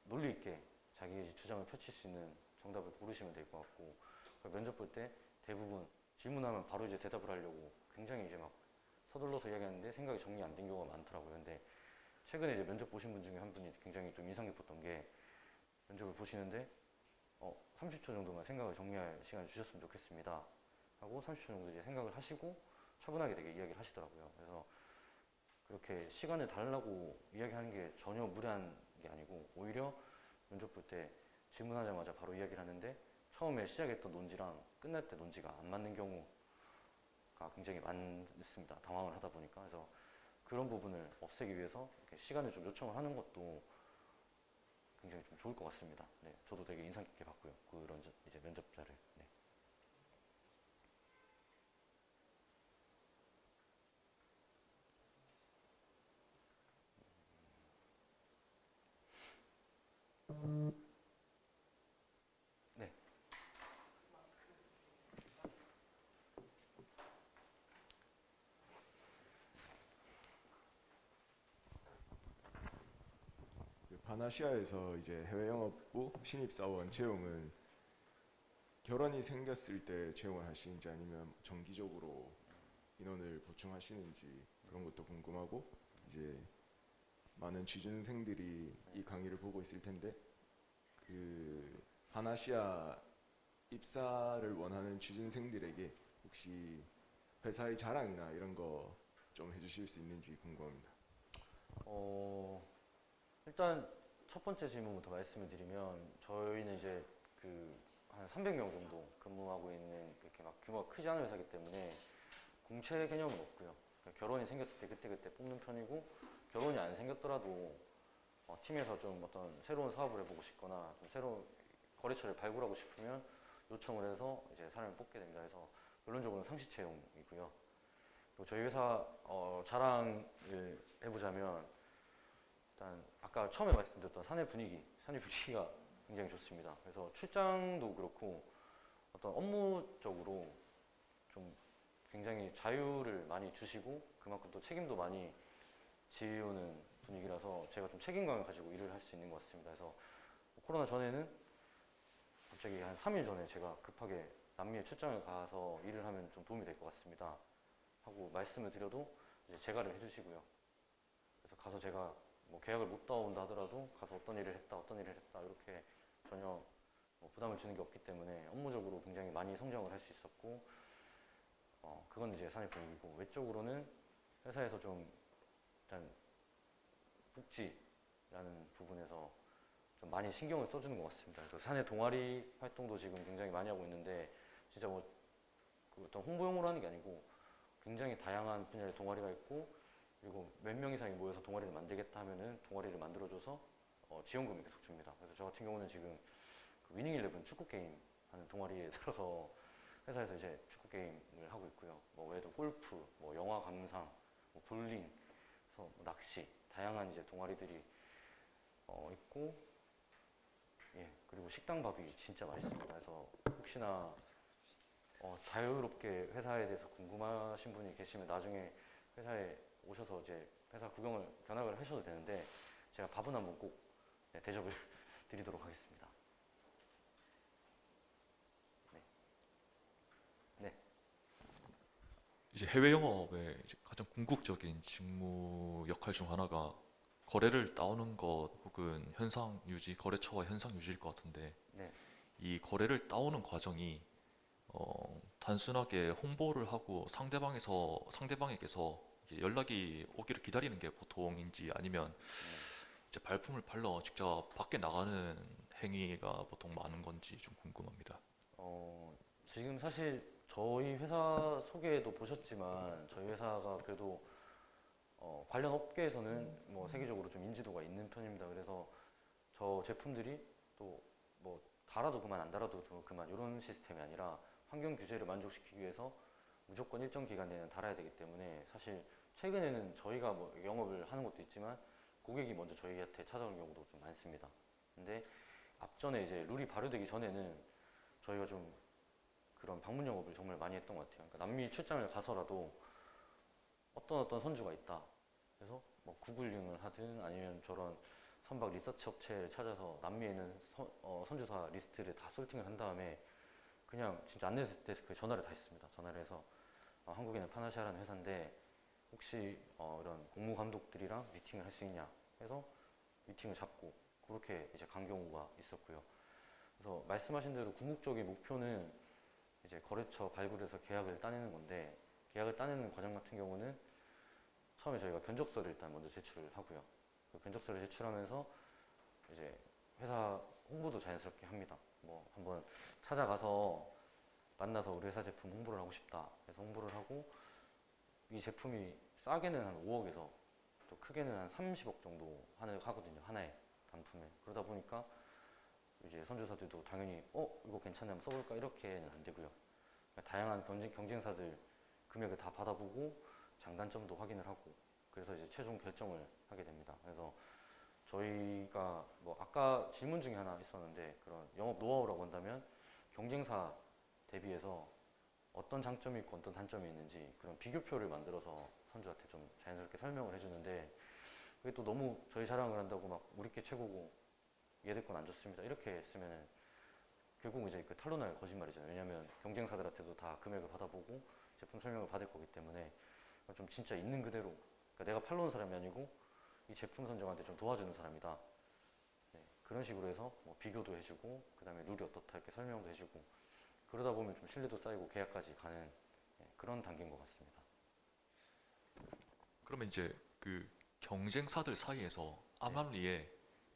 논리 있게 자기의 주장을 펼칠 수 있는 정답을 고르시면 될 것 같고 면접 볼 때 대부분 질문하면 바로 이제 대답을 하려고 굉장히 이제 막 서둘러서 이야기하는데 생각이 정리 안 된 경우가 많더라고요. 근데 최근에 이제 면접 보신 분 중에 한 분이 굉장히 좀 인상 깊었던 게 면접을 보시는데 30초 정도만 생각을 정리할 시간을 주셨으면 좋겠습니다 하고 30초 정도 이제 생각을 하시고 차분하게 되게 이야기를 하시더라고요. 그래서 그렇게 시간을 달라고 이야기하는 게 전혀 무리한 게 아니고 오히려 면접 볼 때 질문하자마자 바로 이야기를 하는데 처음에 시작했던 논지랑 끝날 때 논지가 안 맞는 경우가 굉장히 많습니다. 당황을 하다 보니까. 그래서 그런 부분을 없애기 위해서 이렇게 시간을 좀 요청을 하는 것도 굉장히 좀 좋을 것 같습니다. 네, 저도 되게 인상 깊게 봤고요. 그런 이제 면접자를. 네. 네. 그 바나시아에서 이제 해외 영업부 신입사원 채용은 결혼이 생겼을 때 채용을 하시는지 아니면 정기적으로 인원을 보충하시는지 그런 것도 궁금하고, 이제 많은 취준생들이 이 강의를 보고 있을 텐데 그 파나시아 입사를 원하는 취준생들에게 혹시 회사의 자랑이나 이런 거 좀 해주실 수 있는지 궁금합니다. 일단 첫 번째 질문부터 말씀을 드리면 저희는 이제 그 한 300명 정도 근무하고 있는 그렇게 막 규모가 크지 않은 회사이기 때문에 공채 개념은 없고요. 그러니까 결혼이 생겼을 때 그때그때 뽑는 편이고, 결혼이 안 생겼더라도 팀에서 좀 어떤 새로운 사업을 해보고 싶거나 좀 새로운 거래처를 발굴하고 싶으면 요청을 해서 이제 사람을 뽑게 됩니다. 그래서 결론적으로는 상시 채용이고요. 그리고 저희 회사 자랑을 해보자면, 일단 아까 처음에 말씀드렸던 사내 분위기가 굉장히 좋습니다. 그래서 출장도 그렇고 어떤 업무적으로 좀 굉장히 자유를 많이 주시고 그만큼 또 책임도 많이 지우는 분위기라서 제가 좀 책임감을 가지고 일을 할 수 있는 것 같습니다. 그래서 코로나 전에는 갑자기 한 3일 전에 제가 급하게 남미에 출장을 가서 일을 하면 좀 도움이 될 것 같습니다 하고 말씀을 드려도 이제 재가를 해주시고요. 그래서 가서 제가 뭐 계약을 못 따온다 하더라도 가서 어떤 일을 했다 이렇게 전혀 뭐 부담을 주는 게 없기 때문에 업무적으로 굉장히 많이 성장을 할 수 있었고, 그건 이제 사내 분위기고, 외적으로는 회사에서 좀 일단 복지라는 부분에서 좀 많이 신경을 써주는 것 같습니다. 그래서 사내 동아리 활동도 지금 굉장히 많이 하고 있는데, 진짜 뭐 그 어떤 홍보용으로 하는 게 아니고 굉장히 다양한 분야의 동아리가 있고, 그리고 몇 명 이상이 모여서 동아리를 만들겠다 하면은 동아리를 만들어줘서 지원금을 계속 줍니다. 그래서 저 같은 경우는 지금 그 위닝 11 축구 게임 하는 동아리에 들어서 회사에서 이제 축구 게임을 하고 있고요. 뭐 외에도 골프, 뭐 영화 감상, 뭐 볼링, 그래서 뭐 낚시, 다양한 이제 동아리들이 있고, 예, 그리고 식당 밥이 진짜 맛있습니다. 그래서 혹시나 자유롭게 회사에 대해서 궁금하신 분이 계시면 나중에 회사에 오셔서 이제 회사 구경을 견학을 하셔도 되는데, 제가 밥은 한번 꼭 대접을 드리도록 하겠습니다. 네. 이제 해외 영업의 이제 가장 궁극적인 직무 역할 중 하나가 거래를 따오는 것 혹은 현상 유지, 거래처와 현상 유지일 것 같은데, 네. 이 거래를 따오는 과정이 단순하게 홍보를 하고 상대방에게서 이제 연락이 오기를 기다리는 게 보통인지, 아니면 이제 발품을 팔러 직접 밖에 나가는 행위가 보통 많은 건지 좀 궁금합니다. 지금 사실 저희 회사 소개도 보셨지만 저희 회사가 그래도 관련 업계에서는 뭐 세계적으로 좀 인지도가 있는 편입니다. 그래서 저 제품들이 또 뭐 달아도 그만 안 달아도 그만 이런 시스템이 아니라 환경 규제를 만족시키기 위해서 무조건 일정 기간 내는 달아야 되기 때문에, 사실 최근에는 저희가 뭐 영업을 하는 것도 있지만 고객이 먼저 저희한테 찾아오는 경우도 좀 많습니다. 근데 앞전에 이제 룰이 발효되기 전에는 저희가 좀 그런 방문 영업을 정말 많이 했던 것 같아요. 그러니까 남미 출장을 가서라도 어떤 선주가 있다. 그래서 뭐 구글링을 하든 아니면 저런 선박 리서치 업체를 찾아서 남미에 있는 선주사 리스트를 다 솔팅을 한 다음에 그냥 진짜 안내 데스크에 전화를 다 했습니다. 전화를 해서 한국에는 파나시아라는 회사인데 혹시 이런 공무 감독들이랑 미팅을 할 수 있냐 해서 미팅을 잡고 그렇게 이제 간 경우가 있었고요. 그래서 말씀하신 대로 궁극적인 목표는 이제 거래처 발굴해서 계약을 따내는 건데, 계약을 따내는 과정 같은 경우는 처음에 저희가 견적서를 일단 먼저 제출을 하고요. 그 견적서를 제출하면서 이제 회사 홍보도 자연스럽게 합니다. 뭐 한번 찾아가서 만나서 우리 회사 제품 홍보를 하고 싶다 해서 홍보를 하고, 이 제품이 싸게는 한 5억에서 또 크게는 한 30억 정도 하거든요. 하나의 단품에. 그러다 보니까 이제 선주사들도 당연히 이거 괜찮으면 써볼까 이렇게는 안 되고요. 그러니까 다양한 경쟁사들 금액을 다 받아보고 장단점도 확인을 하고, 그래서 이제 최종 결정을 하게 됩니다. 그래서 저희가 뭐 아까 질문 중에 하나 있었는데, 그런 영업 노하우라고 한다면 경쟁사 대비해서 어떤 장점이 있고 어떤 단점이 있는지 그런 비교표를 만들어서 선주한테 좀 자연스럽게 설명을 해주는데, 그게 또 너무 저희 자랑을 한다고 막 우리께 최고고 얘들 건 안 좋습니다 이렇게 했으면은 결국 이제 그 탄로날 거짓말이잖아요. 왜냐면 경쟁사들한테도 다 금액을 받아보고 제품 설명을 받을 거기 때문에 좀 진짜 있는 그대로, 그러니까 내가 팔러 온 사람이 아니고 이 제품 선정한테 좀 도와주는 사람이다. 네, 그런 식으로 해서 뭐 비교도 해주고 그다음에 룰이 어떻다 이렇게 설명도 해주고 그러다 보면 좀 신뢰도 쌓이고 계약까지 가는 그런 단계인 것 같습니다. 그러면 이제 그 경쟁사들 사이에서 암암리에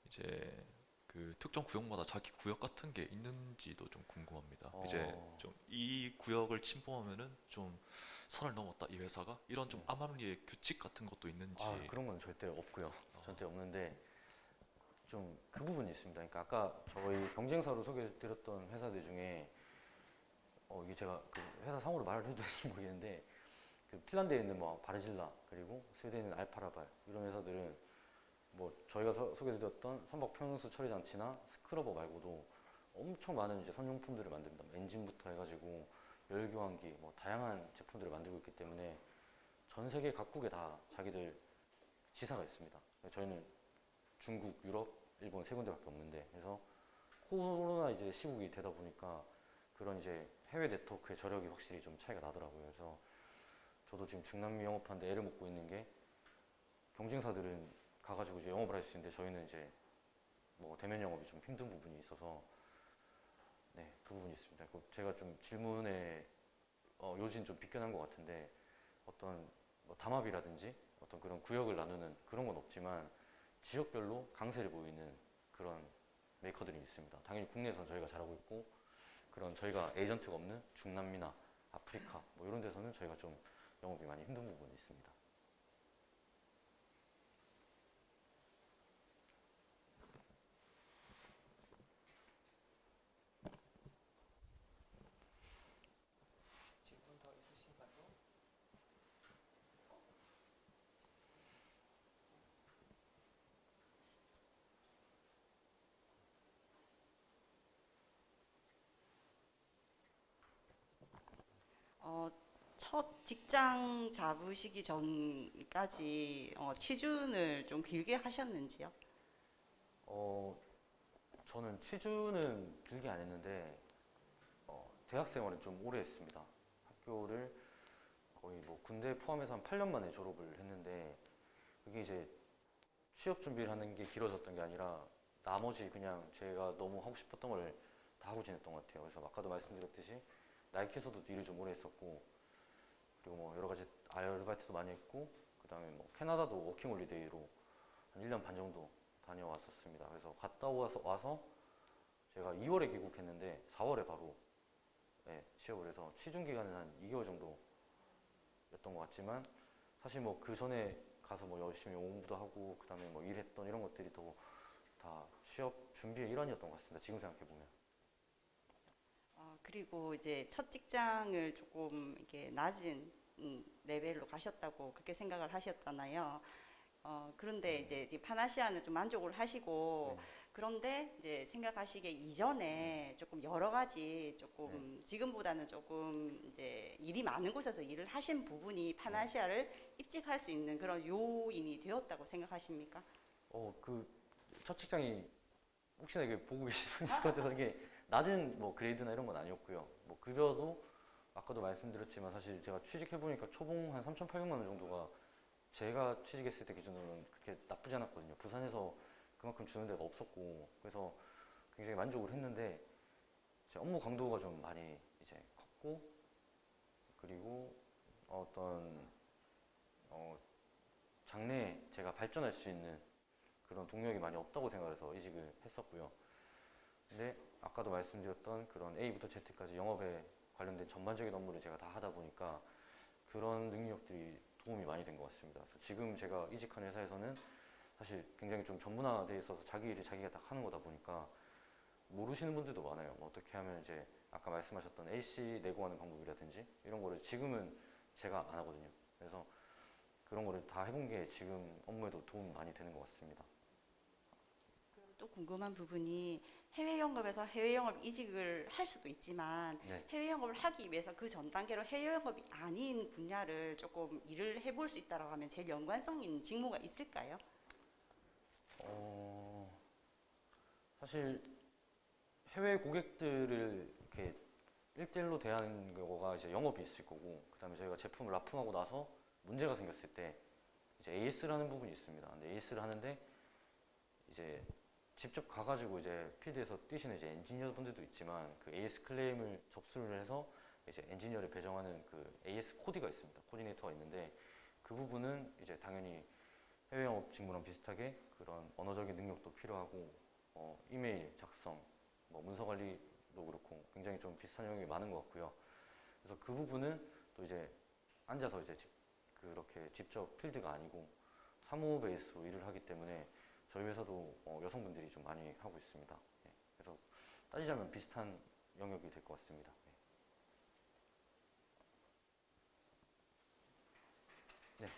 이제 그 특정 구역마다 자기 구역 같은 게 있는지도 좀 궁금합니다. 이제 좀 이 구역을 침범하면은 좀 선을 넘었다 이 회사가 이런 좀 암암리의 규칙 같은 것도 있는지. 그런 건 절대 없고요. 절대 없는데 좀 그 부분이 있습니다. 그러니까 아까 저희 경쟁사로 소개해드렸던 회사들 중에 이게 제가 그 회사 상호로 말을 해도 될지 모르겠는데 그 핀란드에 있는 뭐 바르질라 그리고 스웨덴에 있는 알파라발 이런 회사들은 뭐 저희가 소개해드렸던 선박 평수 처리 장치나 스크러버 말고도 엄청 많은 이제 선용품들을 만듭니다. 뭐 엔진부터 해가지고 열교환기 뭐 다양한 제품들을 만들고 있기 때문에 전 세계 각국에 다 자기들 지사가 있습니다. 저희는 중국, 유럽, 일본 세 군데밖에 없는데 그래서 코로나 이제 시국이 되다 보니까 그런 이제 해외 네트워크의 저력이 확실히 좀 차이가 나더라고요. 그래서 저도 지금 중남미 영업하는데 애를 먹고 있는 게 경쟁사들은 가가지고 이제 영업을 할 수 있는데 저희는 이제 뭐 대면 영업이 좀 힘든 부분이 있어서 네, 그 부분이 있습니다. 제가 좀 질문에 요즘 좀 비껴난 것 같은데 어떤 뭐 담합이라든지 어떤 그런 구역을 나누는 그런 건 없지만 지역별로 강세를 보이는 그런 메이커들이 있습니다. 당연히 국내에서는 저희가 잘하고 있고 그런 저희가 에이전트가 없는 중남미나 아프리카 뭐 이런 데서는 저희가 좀 영업이 많이 힘든 부분이 있습니다. 질문 더 있으신가요? 첫 직장 잡으시기 전까지 취준을 좀 길게 하셨는지요? 저는 취준은 길게 안 했는데 대학 생활은 좀 오래 했습니다. 학교를 거의 뭐 군대 포함해서 한 8년 만에 졸업을 했는데 그게 이제 취업 준비를 하는 게 길어졌던 게 아니라 나머지 그냥 제가 너무 하고 싶었던 걸 다 하고 지냈던 것 같아요. 그래서 아까도 말씀드렸듯이 나이키에서도 일을 좀 오래 했었고 그리고 뭐 여러 가지 아르바이트도 많이 했고 그 다음에 뭐 캐나다도 워킹홀리데이로 한 1년 반 정도 다녀왔었습니다. 그래서 갔다 와서 제가 2월에 귀국했는데 4월에 바로 취업을 해서 취준 기간은 한 2개월 정도였던 것 같지만 사실 뭐 그 전에 가서 뭐 열심히 공부도 하고 그 다음에 뭐 일했던 이런 것들이 또 다 취업 준비의 일환이었던 것 같습니다. 지금 생각해 보면. 그리고 이제 첫 직장을 조금 이렇게 낮은 레벨로 가셨다고 그렇게 생각을 하셨잖아요. 그런데 이제 파나시아는 좀 만족을 하시고 그런데 이제 생각하시기에 이전에 조금 여러 가지 조금 지금보다는 조금 이제 일이 많은 곳에서 일을 하신 부분이 파나시아를 입직할 수 있는 그런 요인이 되었다고 생각하십니까? 그 첫 직장이 혹시나 이게 보고 계시는 분 있을 것 같아서 이게 낮은 뭐 그레이드나 이런 건 아니었고요. 뭐 급여도 아까도 말씀드렸지만 사실 제가 취직해 보니까 초봉 한 3,800만 원 정도가 제가 취직했을 때 기준으로는 그렇게 나쁘지 않았거든요. 부산에서 그만큼 주는 데가 없었고 그래서 굉장히 만족을 했는데 제 업무 강도가 좀 많이 이제 컸고 그리고 어떤 장래에 제가 발전할 수 있는 그런 동력이 많이 없다고 생각해서 이직을 했었고요. 근데 아까도 말씀드렸던 그런 A부터 Z까지 영업에 관련된 전반적인 업무를 제가 다 하다 보니까 그런 능력들이 도움이 많이 된 것 같습니다. 그래서 지금 제가 이직한 회사에서는 사실 굉장히 좀 전문화되어 있어서 자기 일을 자기가 다 하는 거다 보니까 모르시는 분들도 많아요. 뭐 어떻게 하면 이제 아까 말씀하셨던 AC 내고하는 방법이라든지 이런 거를 지금은 제가 안 하거든요. 그래서 그런 거를 다 해본 게 지금 업무에도 도움이 많이 되는 것 같습니다. 또 궁금한 부분이 해외 영업에서 해외 영업 이직을 할 수도 있지만 해외 영업을 하기 위해서 그 전 단계로 해외 영업이 아닌 분야를 조금 일을 해볼 수 있다라고 하면 제일 연관성 있는 직무가 있을까요? 사실 해외 고객들을 이렇게 1대1로 대하는 경우가 이제 영업이 있을 거고, 그다음에 저희가 제품을 납품하고 나서 문제가 생겼을 때 이제 AS라는 부분이 있습니다. 근데 AS를 하는데 이제 직접 가가지고 이제 필드에서 뛰시는 이제 엔지니어 분들도 있지만, 그 AS 클레임을 접수를 해서 이제 엔지니어를 배정하는 그 AS 코디가 있습니다. 코디네이터가 있는데, 그 부분은 이제 당연히 해외 영업 직무랑 비슷하게 그런 언어적인 능력도 필요하고, 이메일 작성, 뭐 문서 관리도 그렇고 굉장히 좀 비슷한 영역이 많은 것 같고요. 그래서 그 부분은 또 이제 앉아서 이제 그렇게 직접 필드가 아니고 사무 베이스로 일을 하기 때문에 저희 회사도 여성분들이 좀 많이 하고 있습니다. 네. 그래서 따지자면 비슷한 영역이 될 것 같습니다. 네.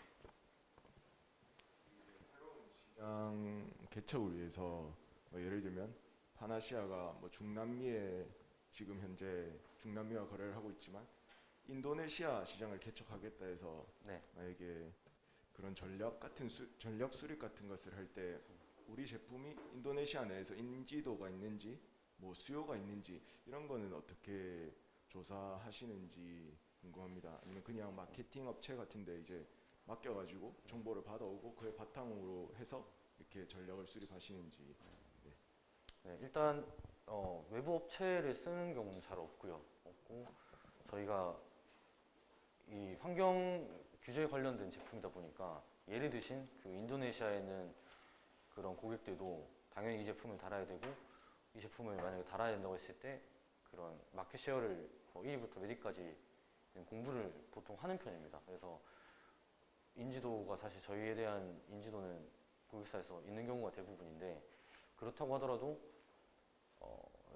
시장 개척을 위해서 예를 들면 파나시아가 중남미에 지금 현재 중남미와 거래를 하고 있지만 인도네시아 시장을 개척하겠다 해서 네. 만약에 그런 전력 수립 같은 것을 할 때 우리 제품이 인도네시아 내에서 인지도가 있는지 뭐 수요가 있는지 이런 거는 어떻게 조사하시는지 궁금합니다. 아니면 그냥 마케팅 업체 같은데 이제 맡겨가지고 정보를 받아오고 그에 바탕으로 해서 이렇게 전력을 수립하시는지. 네, 일단 외부 업체를 쓰는 경우는 잘 없고 저희가 이 환경 규제에 관련된 제품이다 보니까 예를 드신 그 인도네시아에 있는 그런 고객들도 당연히 이 제품을 달아야 되고, 이 제품을 만약에 달아야 된다고 했을 때 그런 마켓 쉐어를 1위부터 몇 위까지 공부를 보통 하는 편입니다. 그래서 인지도가 사실 저희에 대한 인지도는 고객사에서 있는 경우가 대부분인데, 그렇다고 하더라도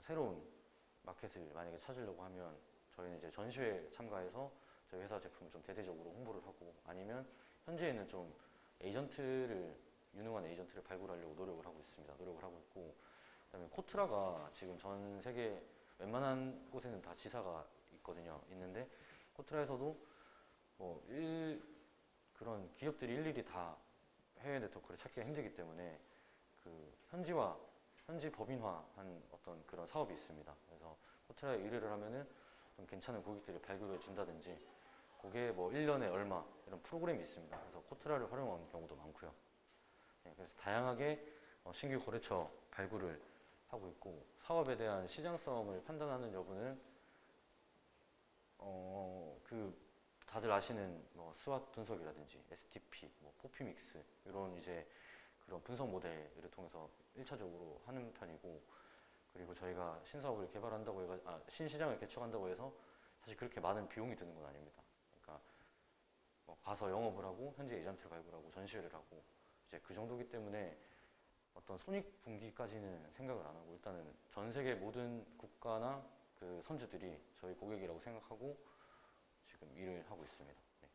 새로운 마켓을 만약에 찾으려고 하면 저희는 이제 전시회에 참가해서 저희 회사 제품을 좀 대대적으로 홍보를 하고, 아니면 현재에는 좀 유능한 에이전트를 발굴하려고 노력을 하고 있습니다. 노력을 하고 있고, 그다음에 코트라가 지금 전 세계 웬만한 곳에는 다 지사가 있는데 코트라에서도 그런 기업들이 일일이 다 해외 네트워크를 찾기가 힘들기 때문에 그 현지 법인화한 어떤 그런 사업이 있습니다. 그래서 코트라에 의뢰를 하면은 좀 괜찮은 고객들을 발굴해 준다든지, 그게 1년에 얼마 이런 프로그램이 있습니다. 그래서 코트라를 활용하는 경우도 많고요. 네, 그래서 다양하게 신규 거래처 발굴을 하고 있고, 사업에 대한 시장성을 판단하는 여부는 다들 아시는 스왓 분석이라든지 STP, 포피믹스 이런 이제 그런 분석 모델을 통해서 1차적으로 하는 편이고, 그리고 저희가 신사업을 개발한다고 신시장을 개척한다고 해서 사실 그렇게 많은 비용이 드는 건 아닙니다. 그러니까 가서 영업을 하고 현지 에이전트를 발굴하고 전시회를 하고 이제 그 정도기 때문에 어떤 손익분기까지는 생각을 안 하고, 일단은 전 세계 모든 국가나 그 선주들이 저희 고객이라고 생각하고 지금 일을 하고 있습니다. 네.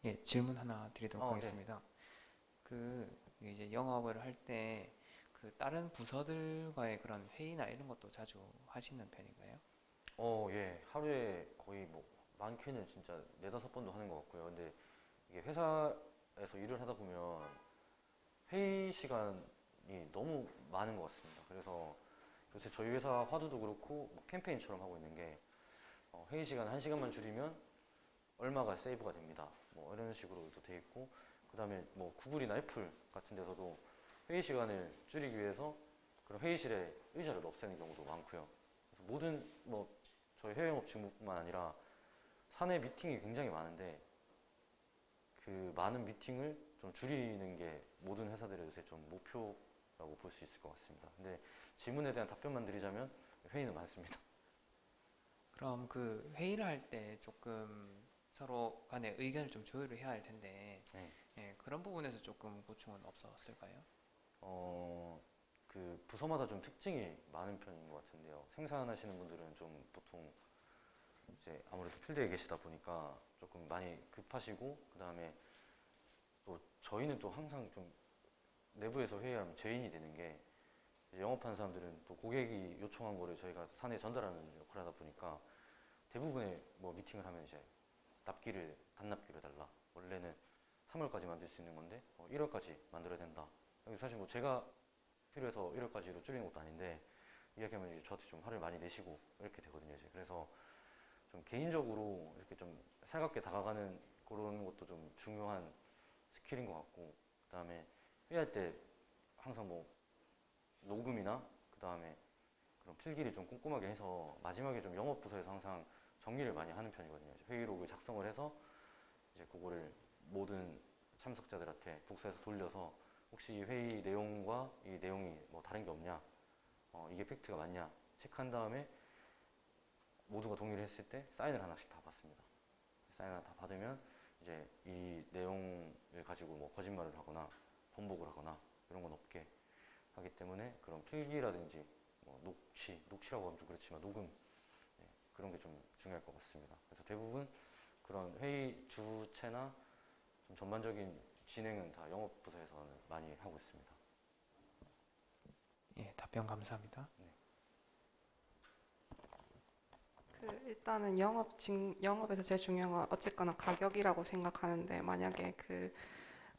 예, 질문 하나 드리도록 네. 하겠습니다. 이제 영업을 할 때 다른 부서들과의 그런 회의나 이런 것도 자주 하시는 편인가요? 예. 하루에 거의 많게는 진짜 4-5번도 하는 것 같고요. 근데 이게 회사에서 일을 하다 보면 회의 시간이 너무 많은 것 같습니다. 그래서 요새 저희 회사 화두도 그렇고 캠페인처럼 하고 있는 게 회의 시간 1시간만 줄이면 얼마가 세이브가 됩니다. 이런 식으로도 돼 있고, 그 다음에 구글이나 애플 같은 데서도 회의 시간을 줄이기 위해서 그런 회의실에 의자를 없애는 경우도 많고요. 그래서 모든 저희 해외 영업 직무뿐만 아니라 사내 미팅이 굉장히 많은데, 그 많은 미팅을 좀 줄이는 게 모든 회사들의 요새 좀 목표라고 볼 수 있을 것 같습니다. 근데 질문에 대한 답변만 드리자면 회의는 많습니다. 그럼 그 회의를 할 때 조금 서로 간에 의견을 좀 조율을 해야 할 텐데, 네. 예, 그런 부분에서 조금 고충은 없었을까요? 그 부서마다 좀 특징이 많은 편인 것 같은데요. 생산하시는 분들은 좀 보통 이제 아무래도 필드에 계시다 보니까 조금 많이 급하시고, 그 다음에 또 저희는 또 항상 좀 내부에서 회의하면 죄인이 되는 게, 이제 영업하는 사람들은 또 고객이 요청한 거를 저희가 사내에 전달하는 역할을 하다 보니까 대부분의 뭐 미팅을 하면 이제 단납기를 달라. 원래는 3월까지 만들 수 있는 건데 1월까지 만들어야 된다. 사실 뭐 제가 필요해서 1월까지로 줄이는 것도 아닌데 이야기하면 이제 저한테 좀 화를 많이 내시고 이렇게 되거든요. 이제 그래서 좀 개인적으로 이렇게 좀 살갑게 다가가는 그런 것도 좀 중요한 스킬인 것 같고, 그다음에 회의할 때 항상 뭐 녹음이나 그다음에 그런 필기를 좀 꼼꼼하게 해서 마지막에 좀 영업 부서에서 항상 정리를 많이 하는 편이거든요. 회의록을 작성을 해서 이제 그거를 모든 참석자들한테 복사해서 돌려서 혹시 이 회의 내용과 이 내용이 뭐 다른 게 없냐, 이게 팩트가 맞냐 체크한 다음에 모두가 동의를 했을 때 사인을 하나씩 다 받습니다. 사인을 하나 다 받으면 이제 이 내용을 가지고 뭐 거짓말을 하거나 번복을 하거나 이런 건 없게 하기 때문에 그런 필기라든지 뭐 녹취라고 하면 좀 그렇지만 녹음, 그런 게 좀 중요할 것 같습니다. 그래서 대부분 그런 회의 주체나 좀 전반적인 진행은 다 영업부서에서는 많이 하고 있습니다. 예, 답변 감사합니다. 일단은 영업에서 제일 중요한 건 어쨌거나 가격이라고 생각하는데, 만약에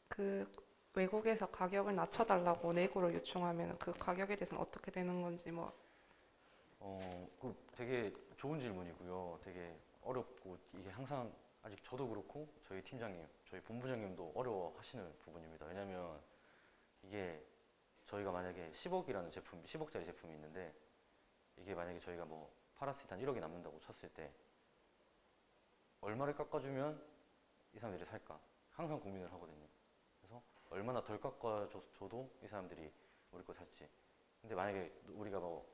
그 외국에서 가격을 낮춰달라고 내고를 요청하면 그 가격에 대해서는 어떻게 되는 건지 뭐. 그 되게 좋은 질문이고요. 되게 어렵고 이게 항상 아직 저도 그렇고 저희 팀장님, 저희 본부장님도 어려워하시는 부분입니다. 왜냐하면 이게 저희가 만약에 10억이라는 제품, 10억짜리 제품이 있는데 이게 만약에 저희가 뭐 팔았을 때 한 1억이 남는다고 쳤을 때 얼마를 깎아주면 이 사람들이 살까? 항상 고민을 하거든요. 그래서 얼마나 덜 깎아줘도 이 사람들이 우리 거 살지. 근데 만약에 우리가 뭐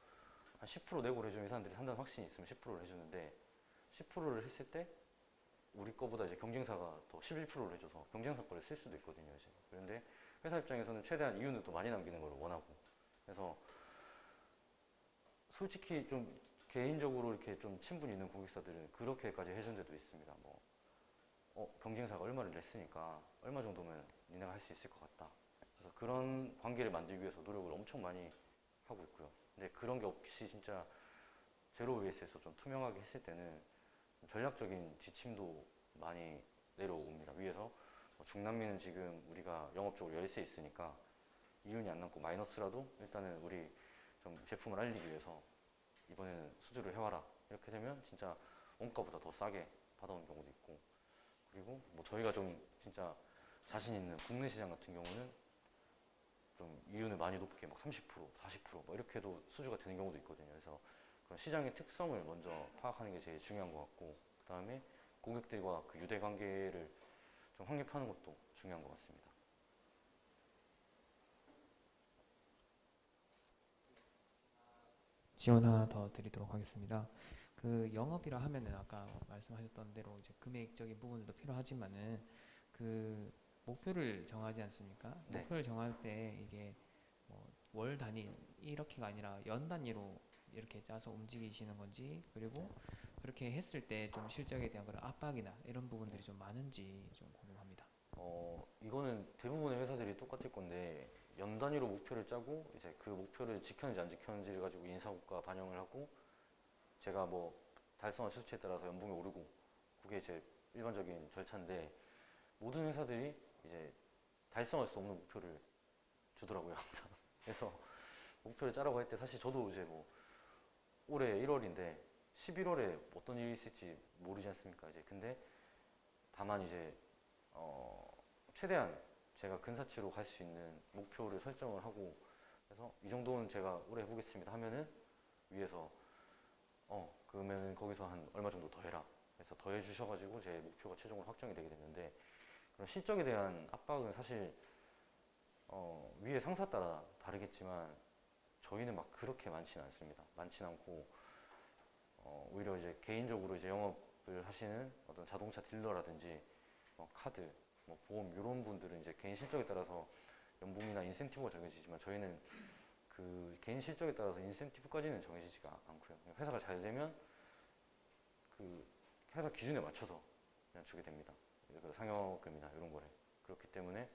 한 10% 내고를 해주면 이 사람들이 산다는 확신이 있으면 10%를 해주는데 10%를 했을 때 우리 거보다 이제 경쟁사가 더 11%를 해줘서 경쟁사 거를 쓸 수도 있거든요. 이제. 그런데 회사 입장에서는 최대한 이윤을 또 많이 남기는 걸 원하고, 그래서 솔직히 좀 개인적으로 이렇게 좀 친분 있는 고객사들은 그렇게까지 해준 데도 있습니다. 뭐 경쟁사가 얼마를 냈으니까 얼마 정도면 니네가 할 수 있을 것 같다. 그래서 그런 관계를 만들기 위해서 노력을 엄청 많이 하고 있고요. 근데 그런 게 없이 진짜 제로 베이스에서 좀 투명하게 했을 때는 전략적인 지침도 많이 내려옵니다. 위에서 중남미는 지금 우리가 영업적으로 열세 있으니까 이윤이 안 남고 마이너스라도 일단은 우리 좀 제품을 알리기 위해서 이번에는 수주를 해와라. 이렇게 되면 진짜 원가보다 더 싸게 받아온 경우도 있고, 그리고 뭐 저희가 좀 진짜 자신 있는 국내 시장 같은 경우는 좀 이윤을 많이 높게 막 30%, 40% 이렇게도 수주가 되는 경우도 있거든요. 그래서 그런 시장의 특성을 먼저 파악하는 게 제일 중요한 것 같고, 그 다음에 고객들과 그 유대 관계를 좀 확립하는 것도 중요한 것 같습니다. 지원 하나 더 드리도록 하겠습니다. 그 영업이라 하면은 아까 말씀하셨던 대로 이제 금액적인 부분도 필요하지만은 그 목표를 정하지 않습니까? 네. 목표를 정할 때 이게 뭐 월 단위 이렇게가 아니라 연 단위로 이렇게 짜서 움직이시는 건지, 그리고 그렇게 했을 때 좀 실적에 대한 그런 압박이나 이런 부분들이 좀 많은지 좀 궁금합니다. 이거는 대부분의 회사들이 똑같을 건데 연 단위로 목표를 짜고 이제 그 목표를 지켰는지 안 지켰는지를 가지고 인사고과 반영을 하고, 제가 뭐 달성한 수치에 따라서 연봉이 오르고, 그게 이제 일반적인 절차인데 모든 회사들이 이제 달성할 수 없는 목표를 주더라고요, 항상. 그래서 목표를 짜라고 할 때 사실 저도 이제 뭐 올해 1월인데 11월에 어떤 일이 있을지 모르지 않습니까? 이제 근데 다만 이제 최대한 제가 근사치로 갈 수 있는 목표를 설정을 하고, 그래서 이 정도는 제가 올해 해보겠습니다 하면은 위에서 그러면 거기서 한 얼마 정도 더 해라. 그래서 더 해주셔가지고 제 목표가 최종으로 확정이 되게 됐는데, 그런 실적에 대한 압박은 사실 위에 상사 따라 다르겠지만 저희는 막 그렇게 많지는 않습니다. 많지는 않고 오히려 이제 개인적으로 이제 영업을 하시는 어떤 자동차 딜러라든지 카드, 뭐 보험 이런 분들은 이제 개인 실적에 따라서 연봉이나 인센티브가 정해지지만 저희는 그 개인 실적에 따라서 인센티브까지는 정해지지가 않고요. 회사가 잘 되면 그 회사 기준에 맞춰서 그냥 주게 됩니다. 그 상여금이나 이런 거를. 그렇기 때문에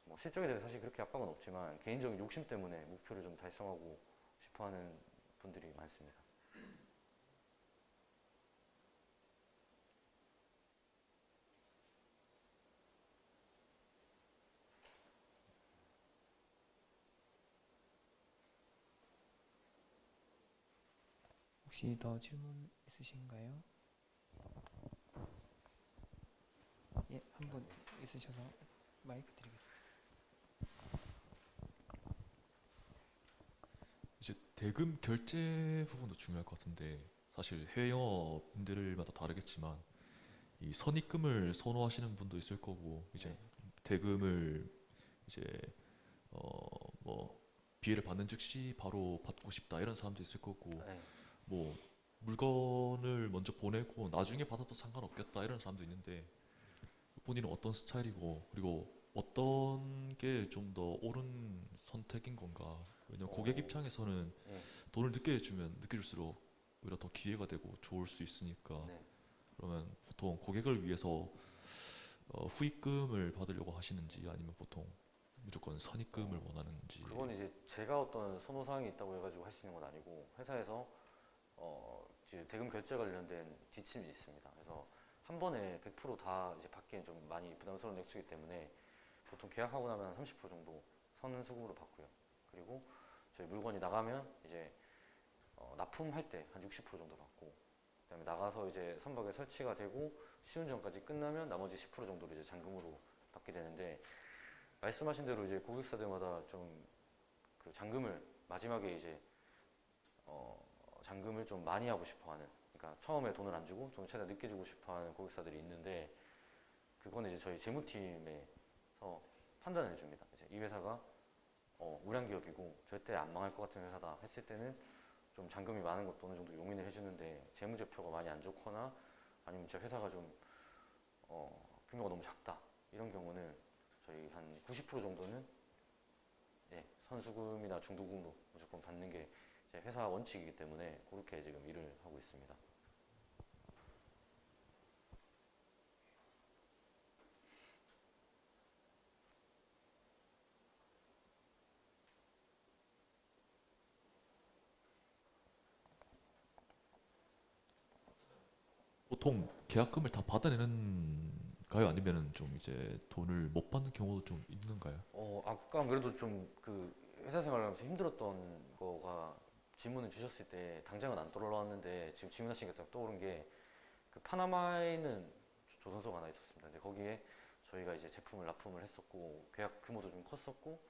뭐 실적에 대해서 사실 그렇게 압박은 없지만 개인적인 욕심 때문에 목표를 좀 달성하고 싶어하는 분들이 많습니다. 혹시 더 질문 있으신가요? 예, 한 분 있으셔서 마이크 드리겠습니다. 이제 대금 결제 부분도 중요할 것 같은데 사실 해외 영업인들마다 다르겠지만 이 선입금을 선호하시는 분도 있을 거고 이제 대금을 이제 뭐 기회를 받는 즉시 바로 받고 싶다 이런 사람도 있을 거고 네. 뭐 물건을 먼저 보내고 나중에 받아도 상관없겠다 이런 사람도 있는데 본인은 어떤 스타일이고 그리고 어떤 게 좀 더 옳은 선택인 건가? 왜냐면 고객 입장에서는 네. 돈을 늦게 주면 늦게 줄수록 오히려 더 기회가 되고 좋을 수 있으니까 네. 그러면 보통 고객을 위해서 후입금을 받으려고 하시는지 아니면 보통 무조건 선입금을 원하는지. 그건 이제 제가 어떤 선호사항이 있다고 해가지고 하시는 건 아니고 회사에서 이제 대금 결제 관련된 지침이 있습니다. 그래서 한 번에 100% 다 이제 받기엔 좀 많이 부담스러운 액수이기 때문에 보통 계약하고 나면 30% 정도 선수금으로 받고요. 그리고 저희 물건이 나가면 이제 납품할 때 한 60% 정도 받고 그다음에 나가서 이제 선박에 설치가 되고 시운전까지 끝나면 나머지 10% 정도를 이제 잔금으로 받게 되는데 말씀하신 대로 이제 고객사들마다 좀 그 잔금을 마지막에 이제 잔금을 좀 많이 하고 싶어하는 그러니까 처음에 돈을 안 주고 돈을 최대한 늦게 주고 싶어하는 고객사들이 있는데 그건 이제 저희 재무팀에서 판단을 해줍니다. 이제 이 회사가 우량 기업이고 절대 안 망할 것 같은 회사다 했을 때는 좀 잔금이 많은 것도 어느 정도 용인을 해주는데 재무제표가 많이 안 좋거나 아니면 제 회사가 좀 규모가 너무 작다 이런 경우는 저희 한 90% 정도는 선수금이나 중도금으로 무조건 받는 게 제 회사 원칙이기 때문에 그렇게 지금 일을 하고 있습니다. 보통 계약금을 다 받아내는가요? 아니면은 좀 이제 돈을 못 받는 경우도 좀 있는가요? 아까 안 그래도 좀 그 회사 생활하면서 힘들었던 거가 질문을 주셨을 때 당장은 안 떠올랐는데 지금 질문하신 게 딱 떠오른 게 그 파나마에는 조선소가 하나 있었습니다. 근데 거기에 저희가 이제 제품을 납품을 했었고 계약 규모도 좀 컸었고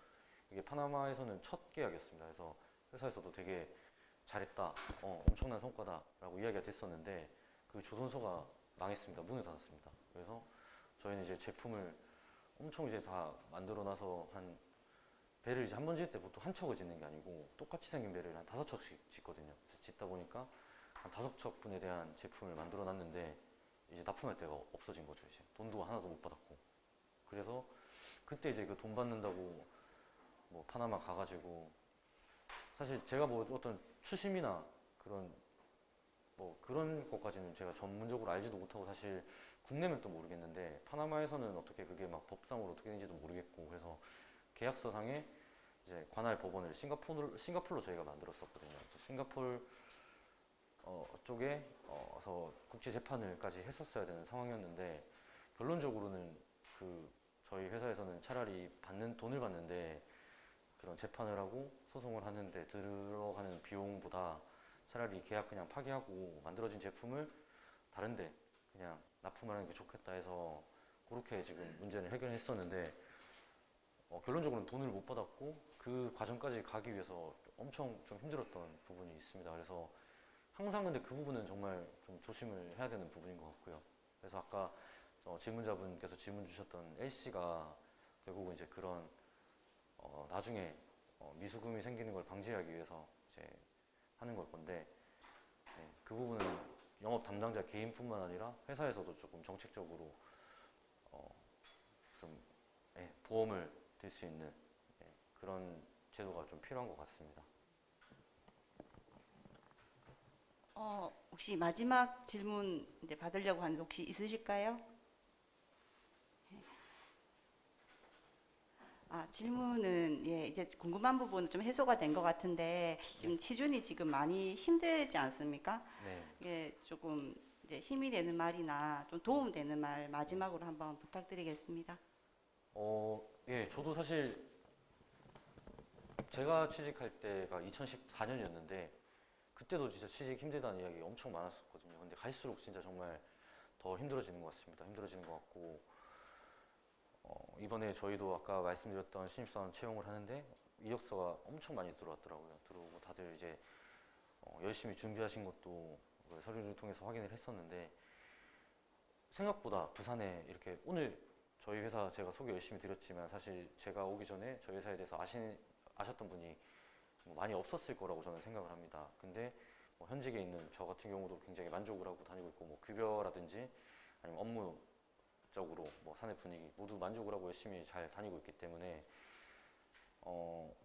이게 파나마에서는 첫 계약이었습니다. 그래서 회사에서도 되게 잘했다, 엄청난 성과다라고 이야기가 됐었는데 그 조선소가 망했습니다. 문을 닫았습니다. 그래서 저희는 이제 제품을 엄청 이제 다 만들어 놔서 한 배를 이제 한 번 짓을 때 보통 한 척을 짓는 게 아니고 똑같이 생긴 배를 한 5척씩 짓거든요. 그래서 짓다 보니까 한 5척 분에 대한 제품을 만들어 놨는데 이제 납품할 데가 없어진 거죠. 이제 돈도 하나도 못 받았고 그래서 그때 이제 그 돈 받는다고 뭐 파나마 가가지고 사실 제가 뭐 어떤 추심이나 그런 뭐 그런 것까지는 제가 전문적으로 알지도 못하고 사실 국내면 또 모르겠는데 파나마에서는 어떻게 그게 막 법상으로 어떻게 되는지도 모르겠고 그래서 계약서상에 이제 관할 법원을 싱가포르로 저희가 만들었었거든요. 그래서 싱가포르 쪽에서 국제 재판을까지 했었어야 되는 상황이었는데 결론적으로는 그 저희 회사에서는 차라리 돈을 받는데 그런 재판을 하고 소송을 하는데 들어가는 비용보다 차라리 계약 그냥 파기하고 만들어진 제품을 다른데 그냥 납품하는 게 좋겠다 해서 그렇게 지금 문제를 해결했었는데 결론적으로는 돈을 못 받았고 그 과정까지 가기 위해서 엄청 좀 힘들었던 부분이 있습니다. 그래서 항상 근데 그 부분은 정말 좀 조심을 해야 되는 부분인 것 같고요. 그래서 아까 질문자분께서 질문 주셨던 LC가 결국은 이제 그런 나중에 미수금이 생기는 걸 방지하기 위해서 이제 하는 걸 건데 그 부분은 영업 담당자 개인뿐만 아니라 회사에서도 조금 정책적으로 좀 보험을 들 수 있는 그런 제도가 좀 필요한 것 같습니다. 혹시 마지막 질문 이제 받으려고 하는 혹시 있으실까요? 질문은 예, 이제 궁금한 부분은 좀 해소가 된 것 같은데 지금 취준이 지금 많이 힘들지 않습니까? 네. 예, 조금 이제 힘이 되는 말이나 좀 도움되는 말 마지막으로 한번 부탁드리겠습니다. 예, 저도 사실 제가 취직할 때가 2014년이었는데 그때도 진짜 취직 힘들다는 이야기 엄청 많았었거든요. 근데 갈수록 진짜 정말 더 힘들어지는 것 같습니다. 힘들어지는 것 같고 이번에 저희도 아까 말씀드렸던 신입사원 채용을 하는데 이력서가 엄청 많이 들어왔더라고요. 들어오고 다들 이제 열심히 준비하신 것도 그 서류를 통해서 확인을 했었는데 생각보다 부산에 이렇게 오늘 저희 회사 제가 소개 열심히 드렸지만 사실 제가 오기 전에 저희 회사에 대해서 아셨던 분이 많이 없었을 거라고 저는 생각을 합니다. 근데 현직에 있는 저 같은 경우도 굉장히 만족을 하고 다니고 있고 급여라든지 아니면 업무적으로 사내 분위기 모두 만족을 하고 열심히 잘 다니고 있기 때문에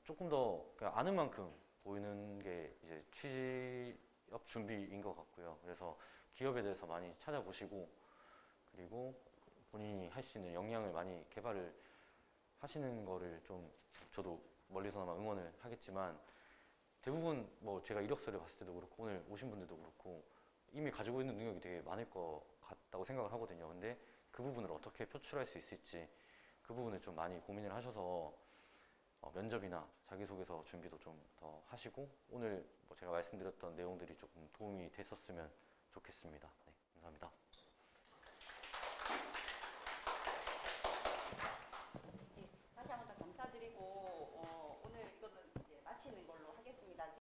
조금 더 그냥 아는 만큼 보이는 게 이제 취업 준비인 것 같고요. 그래서 기업에 대해서 많이 찾아보시고 그리고 본인이 할 수 있는 역량을 많이 개발을 하시는 거를 좀 저도 멀리서나마 응원을 하겠지만 대부분 제가 이력서를 봤을 때도 그렇고 오늘 오신 분들도 그렇고 이미 가지고 있는 능력이 되게 많을 것 같다고 생각을 하거든요. 근데 그 부분을 어떻게 표출할 수 있을지 그 부분을 좀 많이 고민을 하셔서 면접이나 자기소개서 준비도 좀 더 하시고 오늘 제가 말씀드렸던 내용들이 조금 도움이 됐었으면 좋겠습니다. 네, 감사합니다.